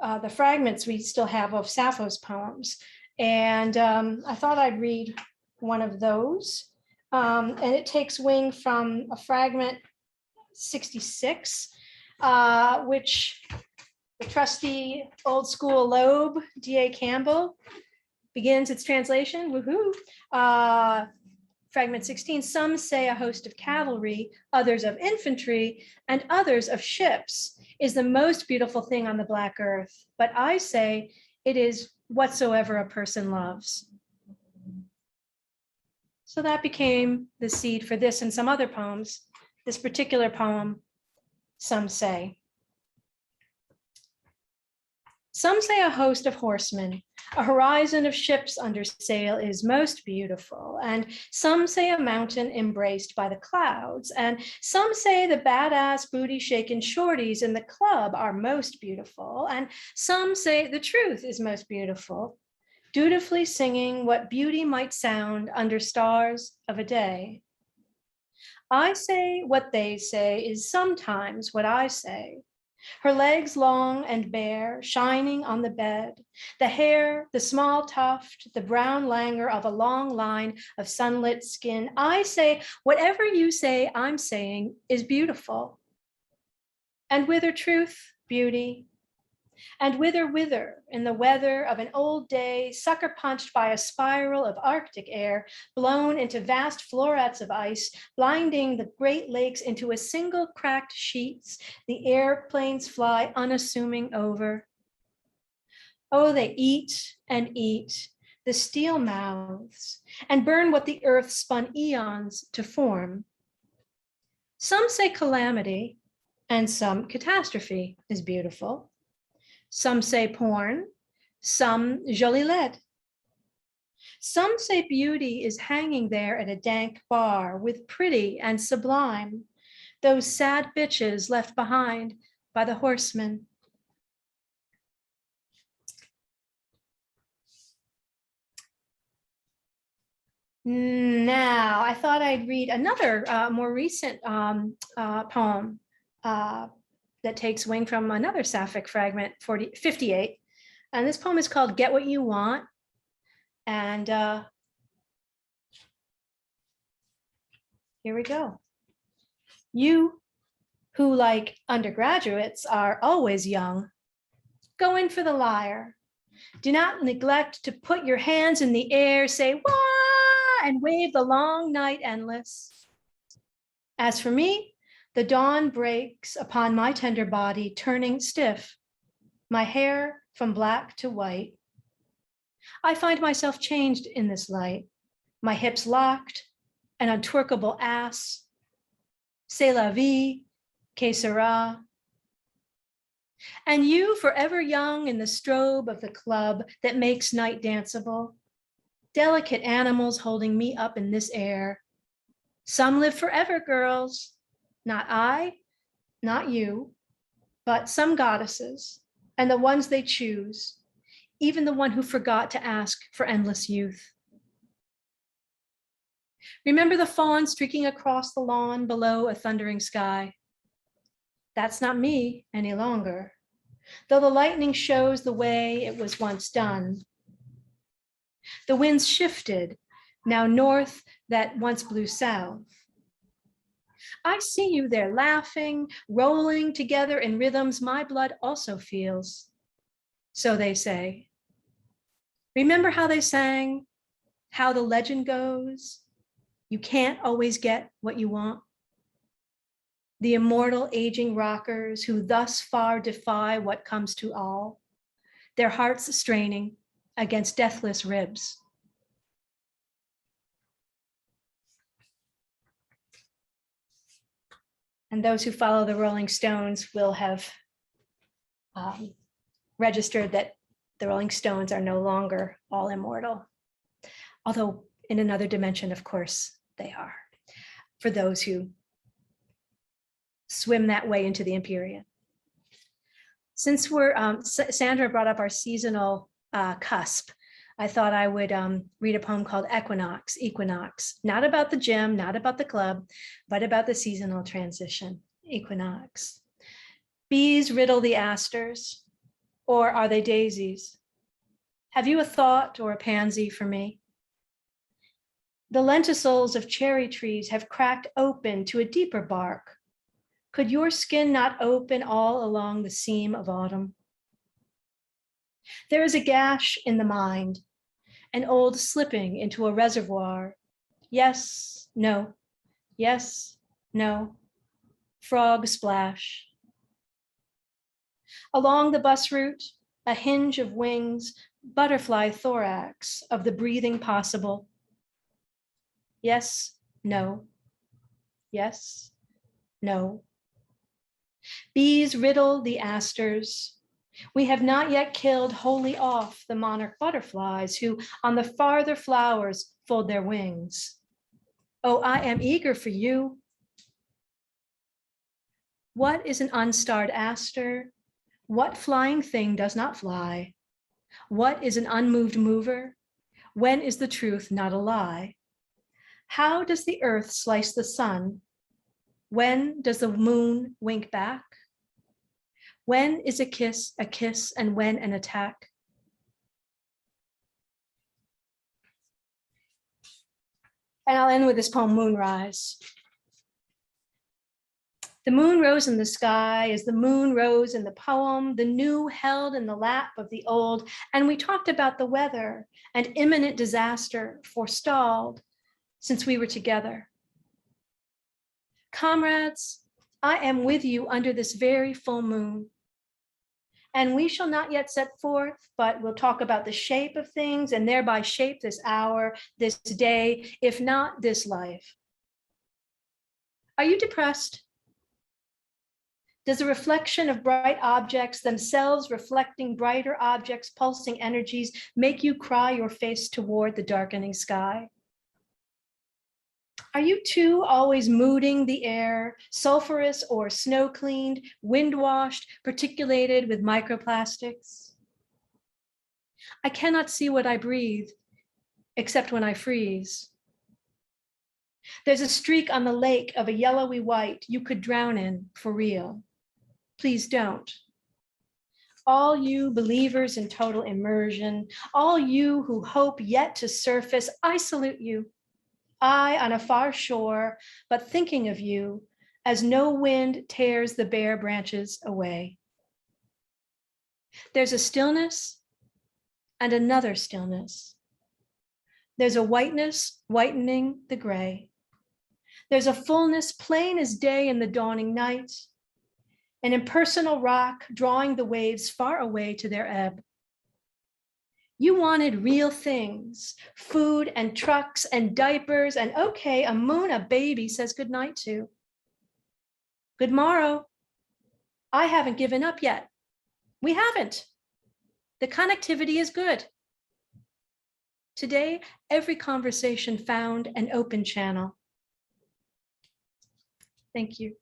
I: the fragments we still have of Sappho's poems. And I thought I'd read one of those. And it takes wing from a fragment 66, which The trusty old school Loeb, D.A. Campbell, begins its translation. Woohoo! Fragment 16, some say a host of cavalry, others of infantry, and others of ships is the most beautiful thing on the black earth. But I say it is whatsoever a person loves. So that became the seed for this and some other poems. This particular poem, some say. Some say a host of horsemen, a horizon of ships under sail is most beautiful. And some say a mountain embraced by the clouds. And some say the badass booty shaking shorties in the club are most beautiful. And some say the truth is most beautiful, dutifully singing what beauty might sound under stars of a day. I say what they say is sometimes what I say. Her legs long and bare, shining on the bed, the hair, the small tuft, the brown languor of a long line of sunlit skin. I say, whatever you say I'm saying is beautiful. And with her truth, beauty, and wither in the weather of an old day, sucker punched by a spiral of Arctic air, blown into vast florets of ice, blinding the Great Lakes into a single cracked sheets, the airplanes fly unassuming over. Oh, they eat and eat, the steel mouths, and burn what the earth spun eons to form. Some say calamity, and some catastrophe is beautiful. Some say porn, some joli lead. Some say beauty is hanging there at a dank bar with pretty and sublime, those sad bitches left behind by the horsemen. Now, I thought I'd read another more recent poem that takes wing from another Sapphic fragment, 58. And this poem is called Get What You Want. And here we go. You who, like undergraduates, are always young, go in for the lyre. Do not neglect to put your hands in the air, say, wah, and wave the long night endless. As for me, the dawn breaks upon my tender body, turning stiff, my hair from black to white. I find myself changed in this light, my hips locked, an untwerkable ass. C'est la vie, que sera. And you, forever young in the strobe of the club that makes night danceable, delicate animals holding me up in this air. Some live forever, girls. Not I, not you, but some goddesses, and the ones they choose, even the one who forgot to ask for endless youth. Remember the fawn streaking across the lawn below a thundering sky? That's not me any longer, though the lightning shows the way it was once done. The winds shifted, now north that once blew south. I see you there laughing, rolling together in rhythms my blood also feels. So they say. Remember how they sang, how the legend goes? You can't always get what you want. The immortal aging rockers who thus far defy what comes to all, their hearts straining against deathless ribs. And those who follow the Rolling Stones will have registered that the Rolling Stones are no longer all immortal. Although in another dimension, of course, they are. For those who swim that way into the Empyrean. Since Sandra brought up our seasonal cusp, I thought I would read a poem called Equinox, not about the gym, not about the club, but about the seasonal transition, equinox. Bees riddle the asters, or are they daisies? Have you a thought or a pansy for me? The lenticels of cherry trees have cracked open to a deeper bark. Could your skin not open all along the seam of autumn? There is a gash in the mind, an old slipping into a reservoir. Yes, no, yes, no, frog splash. Along the bus route, a hinge of wings, butterfly thorax of the breathing possible. Yes, no, yes, no. Bees riddle the asters. We have not yet killed wholly off the monarch butterflies who on the farther flowers fold their wings. Oh, I am eager for you. What is an unstarred aster? What flying thing does not fly? What is an unmoved mover? When is the truth not a lie? How does the earth slice the sun? When does the moon wink back? When is a kiss, and when an attack? And I'll end with this poem, Moonrise. The moon rose in the sky as the moon rose in the poem, the new held in the lap of the old, and we talked about the weather and imminent disaster forestalled since we were together. Comrades, I am with you under this very full moon. And we shall not yet set forth, but we'll talk about the shape of things and thereby shape this hour, this day, if not this life. Are you depressed? Does the reflection of bright objects, themselves reflecting brighter objects, pulsing energies, make you cry your face toward the darkening sky? Are you too always mooding the air, sulfurous or snow cleaned, wind washed, particulated with microplastics? I cannot see what I breathe, except when I freeze. There's a streak on the lake of a yellowy white you could drown in for real. Please don't. All you believers in total immersion, all you who hope yet to surface, I salute you. I on a far shore, but thinking of you as no wind tears the bare branches away. There's a stillness and another stillness. There's a whiteness whitening the gray. There's a fullness plain as day in the dawning night, an impersonal rock drawing the waves far away to their ebb. You wanted real things, food and trucks and diapers and okay, a moon a baby says goodnight to. Good morrow. I haven't given up yet. We haven't. The connectivity is good. Today, every conversation found an open channel. Thank you.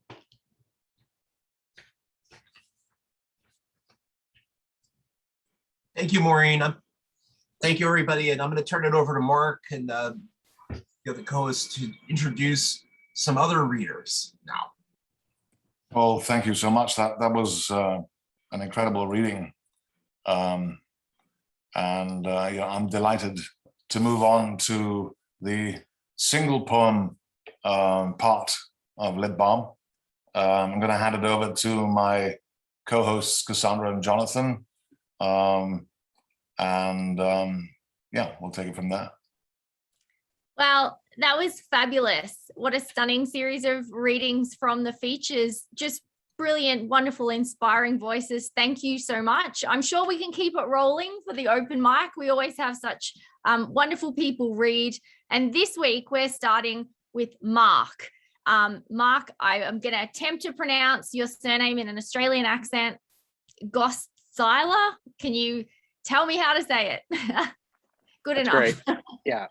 E: Thank you, Maureen. Thank you, everybody. And I'm going to turn it over to Marc and the other co-host to introduce some other readers now.
C: Well, thank you so much. That was an incredible reading. Yeah, I'm delighted to move on to the single poem part of Lit Balm. I'm going to hand it over to my co-hosts, Cassandra and Jonathan. Yeah, we'll take it from there.
B: Well, that was fabulous. What a stunning series of readings from the features. Just brilliant, wonderful, inspiring voices. Thank you so much. I'm sure we can keep it rolling for the open mic. We always have such wonderful people read. And this week we're starting with Marc. Marc, I am going to attempt to pronounce your surname in an Australian accent. Gostsiler, can you tell me how to say it? Good
J: That's
B: enough.
J: Great. Yeah.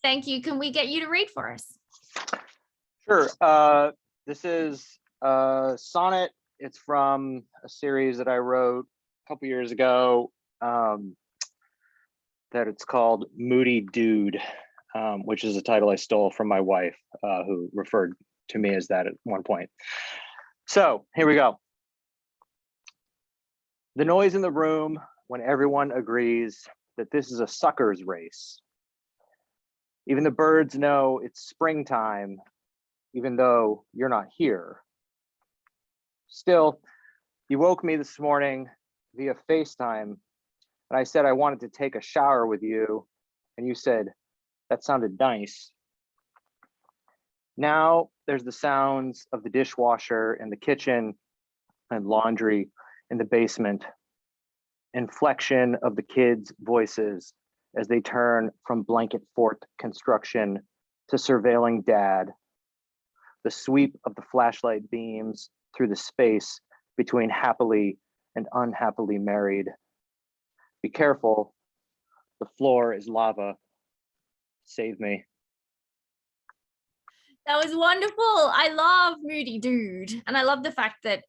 B: Thank you. Can we get you to read for us?
J: Sure. This is a sonnet. It's from a series that I wrote a couple years ago that it's called Moody Dude, which is a title I stole from my wife, who referred to me as that at one point. So here we go. The noise in the room when everyone agrees that this is a sucker's race. Even the birds know it's springtime, even though you're not here. Still, you woke me this morning via FaceTime And I said I wanted to take a shower with you, and you said, that sounded nice. Now there's the sounds of the dishwasher in the kitchen and laundry in the basement. Inflection of the kids' voices as they turn from blanket fort construction to surveilling dad. The sweep of the flashlight beams through the space between happily and unhappily married. Be careful, the floor is lava. Save me.
B: That was wonderful. I love Moody Dude. And I love the fact that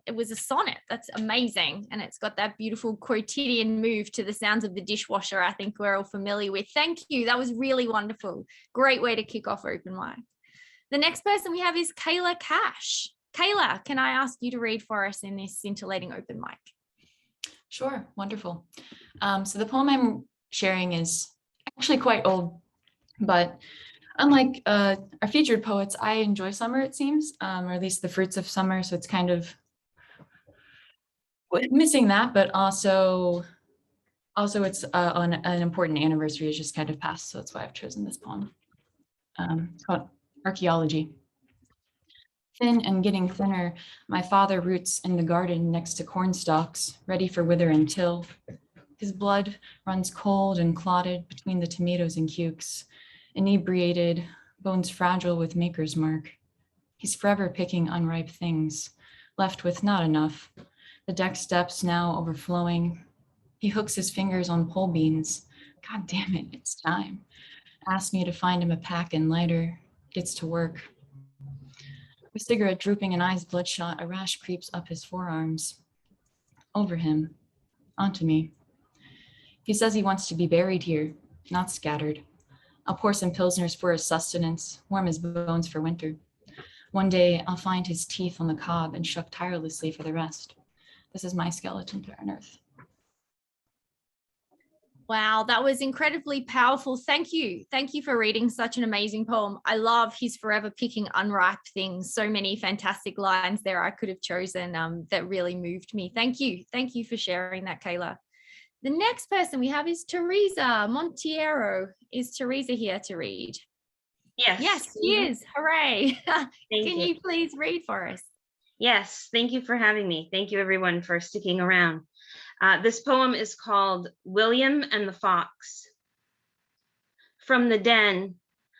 B: it was a sonnet. That's amazing. And it's got that beautiful quotidian move to the sounds of the dishwasher I think we're all familiar with. Thank you. That was really wonderful. Great way to kick off open mic. The next person we have is Kayla Cash. Kayla, can I ask you to read for us in this scintillating open mic?
K: Sure, wonderful. So the poem I'm sharing is actually quite old, but unlike our featured poets, I enjoy summer, it seems, or at least the fruits of summer. So it's kind of missing that, but also it's on an important anniversary has just kind of passed. So that's why I've chosen this poem. It's called Archaeology. Thin and getting thinner, my father roots in the garden next to corn stalks, ready for wither and till. His blood runs cold and clotted between the tomatoes and cukes, inebriated, bones fragile with maker's mark. He's forever picking unripe things, left with not enough. The deck steps now overflowing. He hooks his fingers on pole beans. God damn it, it's time. Asks me to find him a pack and lighter, gets to work. With cigarette drooping and eyes bloodshot, a rash creeps up his forearms. Over him, onto me. He says he wants to be buried here, not scattered. I'll pour some pilsners for his sustenance, warm his bones for winter. One day I'll find his teeth on the cob and shuck tirelessly for the rest. This is my skeleton to unearth.
B: Wow, that was incredibly powerful. Thank you. Thank you for reading such an amazing poem. I love he's forever picking unripe things. So many fantastic lines there I could have chosen that really moved me. Thank you. Thank you for sharing that, Kayla. The next person we have is Teresa Montiero. Is Teresa here to read?
L: Yes.
B: Yes, she is. Hooray.
L: Thank
B: Can
L: you.
B: you please read for us?
L: Yes, thank you for having me. Thank you everyone for sticking around. This poem is called William and the Fox. From the den,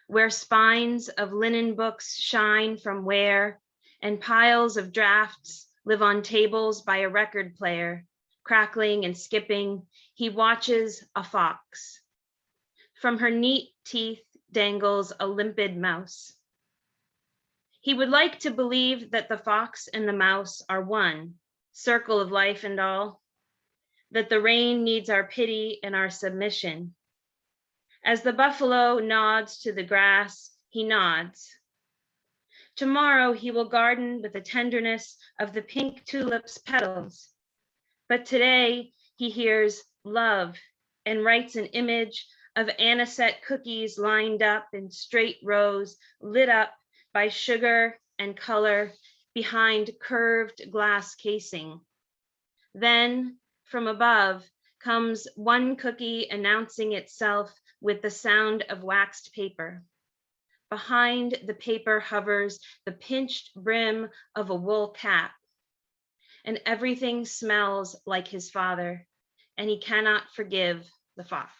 L: where spines of linen books shine from wear, and piles of drafts live on tables by a record player, crackling and skipping, he watches a fox. From her neat teeth dangles a limpid mouse. He would like to believe that the fox and the mouse are one, circle of life and all, that the rain needs our pity and our submission. As the buffalo nods to the grass, he nods. Tomorrow he will garden with the tenderness of the pink tulip's petals. But today he hears love and writes an image of anisette cookies lined up in straight rows, lit up by sugar and color behind curved glass casing. Then from above comes one cookie announcing itself with the sound of waxed paper. Behind the paper hovers the pinched brim of a wool cap, and everything smells like his father, and he cannot forgive the fox.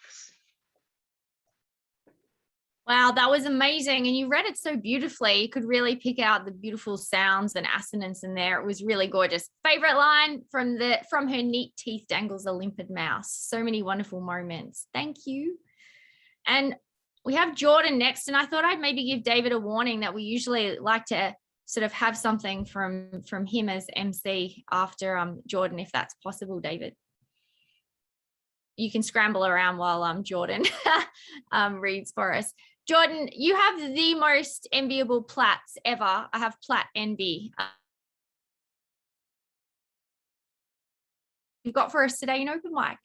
B: Wow, that was amazing. And you read it so beautifully. You could really pick out the beautiful sounds and assonance in there. It was really gorgeous. Favorite line from her neat teeth dangles a limpid mouse. So many wonderful moments. Thank you. And we have Jordan next. And I thought I'd maybe give David a warning that we usually like to sort of have something from him as MC after Jordan, if that's possible, David. You can scramble around while Jordan reads for us. Jordan, you have the most enviable plats ever. I have plat envy. You've got for us today in open mic.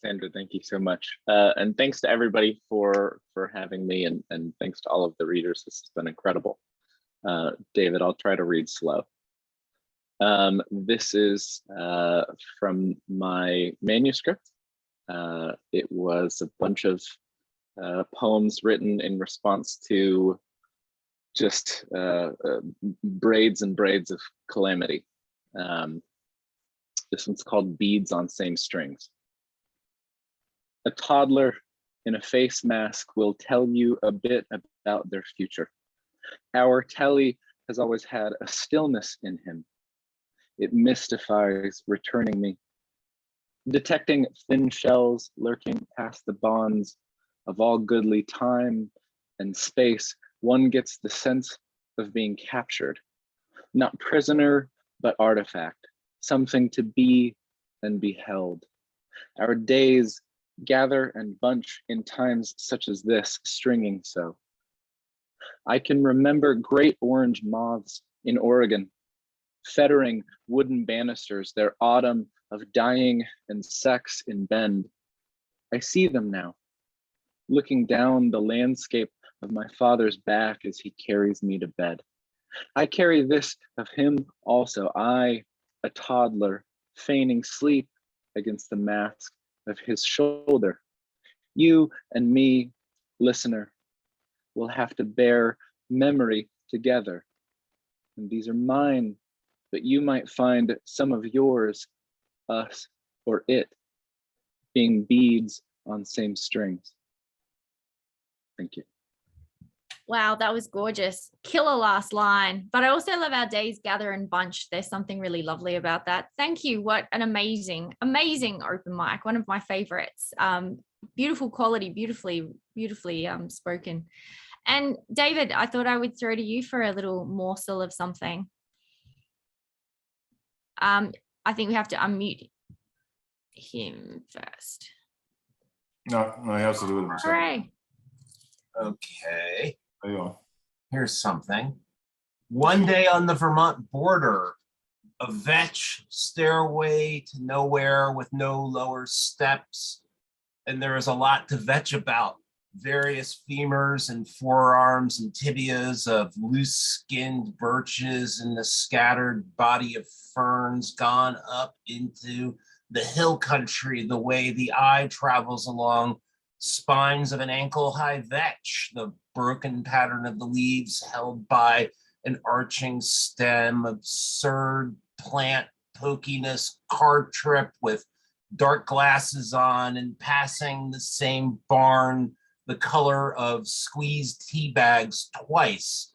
M: Sandra, thank you so much. And thanks to everybody for having me, and thanks to all of the readers. This has been incredible. David, I'll try to read slow. This is from my manuscript. It was a bunch of poems written in response to just braids and braids of calamity. This one's called Beads on Same Strings. A toddler in a face mask will tell you a bit about their future. Our telly has always had a stillness in him. It mystifies returning me. Detecting thin shells lurking past the bonds of all goodly time and space, one gets the sense of being captured, not prisoner, but artifact, something to be and be held. Our days gather and bunch in times such as this, stringing so. I can remember great orange moths in Oregon, fettering wooden banisters, their autumn of dying and sex in Bend. I see them now, looking down the landscape of my father's back as he carries me to bed. I carry this of him also, I, a toddler, feigning sleep against the mask of his shoulder. You and me, listener, will have to bear memory together. And these are mine, but you might find some of yours, us, or it, being beads on same strings. Thank you.
B: Wow, that was gorgeous. Killer last line. But I also love our days gather and bunch. There's something really lovely about that. Thank you. What an amazing, amazing open mic. One of my favorites. Beautiful quality, beautifully spoken. And David, I thought I would throw to you for a little morsel of something. I think we have to unmute him first.
C: No, he has to do it himself.
B: Hooray.
E: Okay.
C: There you are.
E: Here's something. One day on the Vermont border, a vetch stairway to nowhere with no lower steps. And there is a lot to vetch about. Various femurs and forearms and tibias of loose-skinned birches and the scattered body of ferns gone up into the hill country the way the eye travels along spines of an ankle-high vetch, the broken pattern of the leaves held by an arching stem, absurd plant pokiness, car trip with dark glasses on and passing the same barn, the color of squeezed tea bags twice.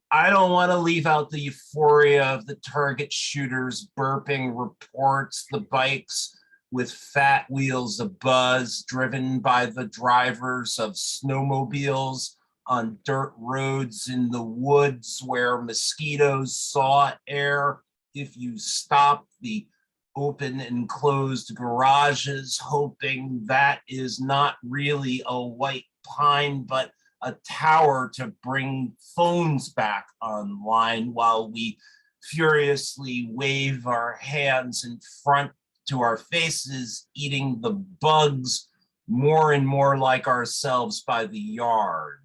E: I don't want to leave out the euphoria of the target shooters burping reports, the bikes with fat wheels abuzz, driven by the drivers of snowmobiles on dirt roads in the woods where mosquitoes saw air if you stop the open and closed garages, hoping that is not really a white pine, but a tower to bring phones back online while we furiously wave our hands in front to our faces, eating the bugs more and more like ourselves by the yard.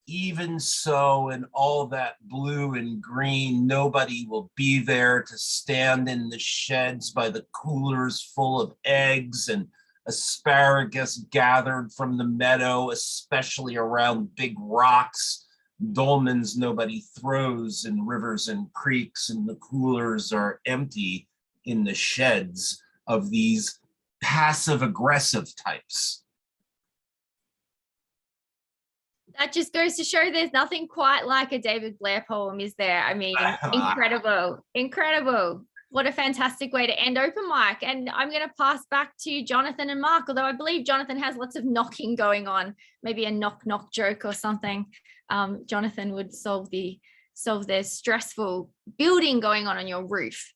E: Even so, in all that blue and green, nobody will be there to stand in the sheds by the coolers full of eggs and asparagus gathered from the meadow, especially around big rocks, dolmens nobody throws in rivers and creeks, and the coolers are empty in the sheds of these passive-aggressive types.
B: That just goes to show there's nothing quite like a David Blair poem, is there? I mean, incredible, incredible. What a fantastic way to end open mic. And I'm going to pass back to Jonathan and Marc, although I believe Jonathan has lots of knocking going on, maybe a knock joke or something. Jonathan would solve their stressful building going on your roof.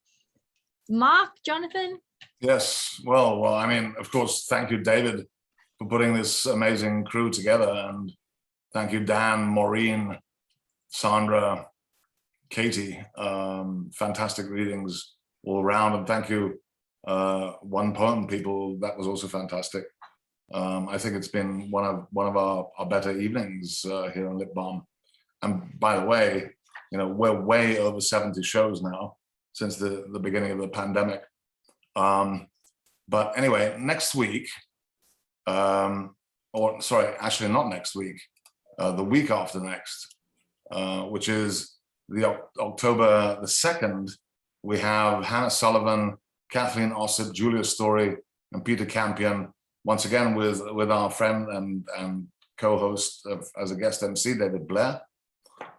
B: Marc, Jonathan?
C: Yes, well, I mean, of course, thank you, David, for putting this amazing crew together. And thank you, Dan, Maureen, Sandra, Katie. Fantastic readings all around. And thank you, One Poem people. That was also fantastic. I think it's been one of our better evenings here on Lit Balm. And by the way, you know, we're way over 70 shows now. since the beginning of the pandemic. But anyway, next week, or sorry, actually not next week, the week after next, which is the October the 2nd, we have Hannah Sullivan, Kathleen Ossip, Julia Story, and Peter Campion, once again with our friend and co-host as a guest MC, David Blair.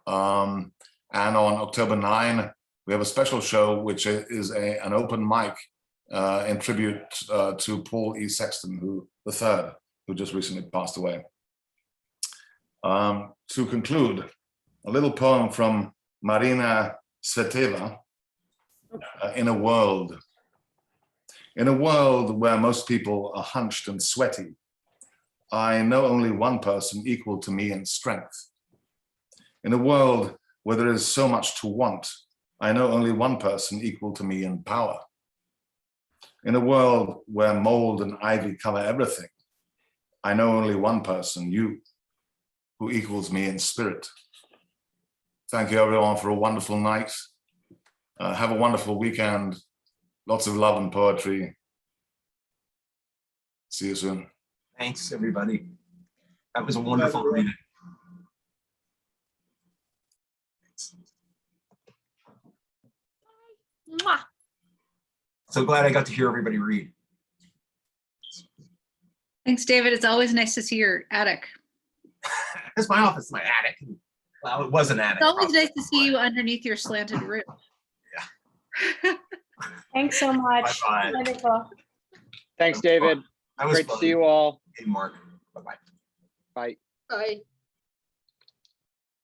C: And on October 9, we have a special show, which is an open mic in tribute to Paul E. Sexton, III, who just recently passed away. To conclude, a little poem from Marina Tsveteva, In a World. In a world where most people are hunched and sweaty, I know only one person equal to me in strength. In a world where there is so much to want, I know only one person equal to me in power. In a world where mold and ivy cover everything, I know only one person, you, who equals me in spirit. Thank you everyone for a wonderful night. Have a wonderful weekend. Lots of love and poetry. See you soon.
E: Thanks, everybody. That was a wonderful reading.
B: Mwah.
E: So glad I got to hear everybody read.
H: Thanks, David. It's always nice to see your attic.
E: That's my office, my attic. Well, it was an attic.
H: It's always nice to see you underneath your slanted roof.
I: Thanks so much.
E: Bye-bye.
I: Wonderful.
J: Thanks, David.
E: That was
J: Great
E: fun.
J: to see you all.
E: Hey, Mark. Bye-bye.
J: Bye.
G: Bye.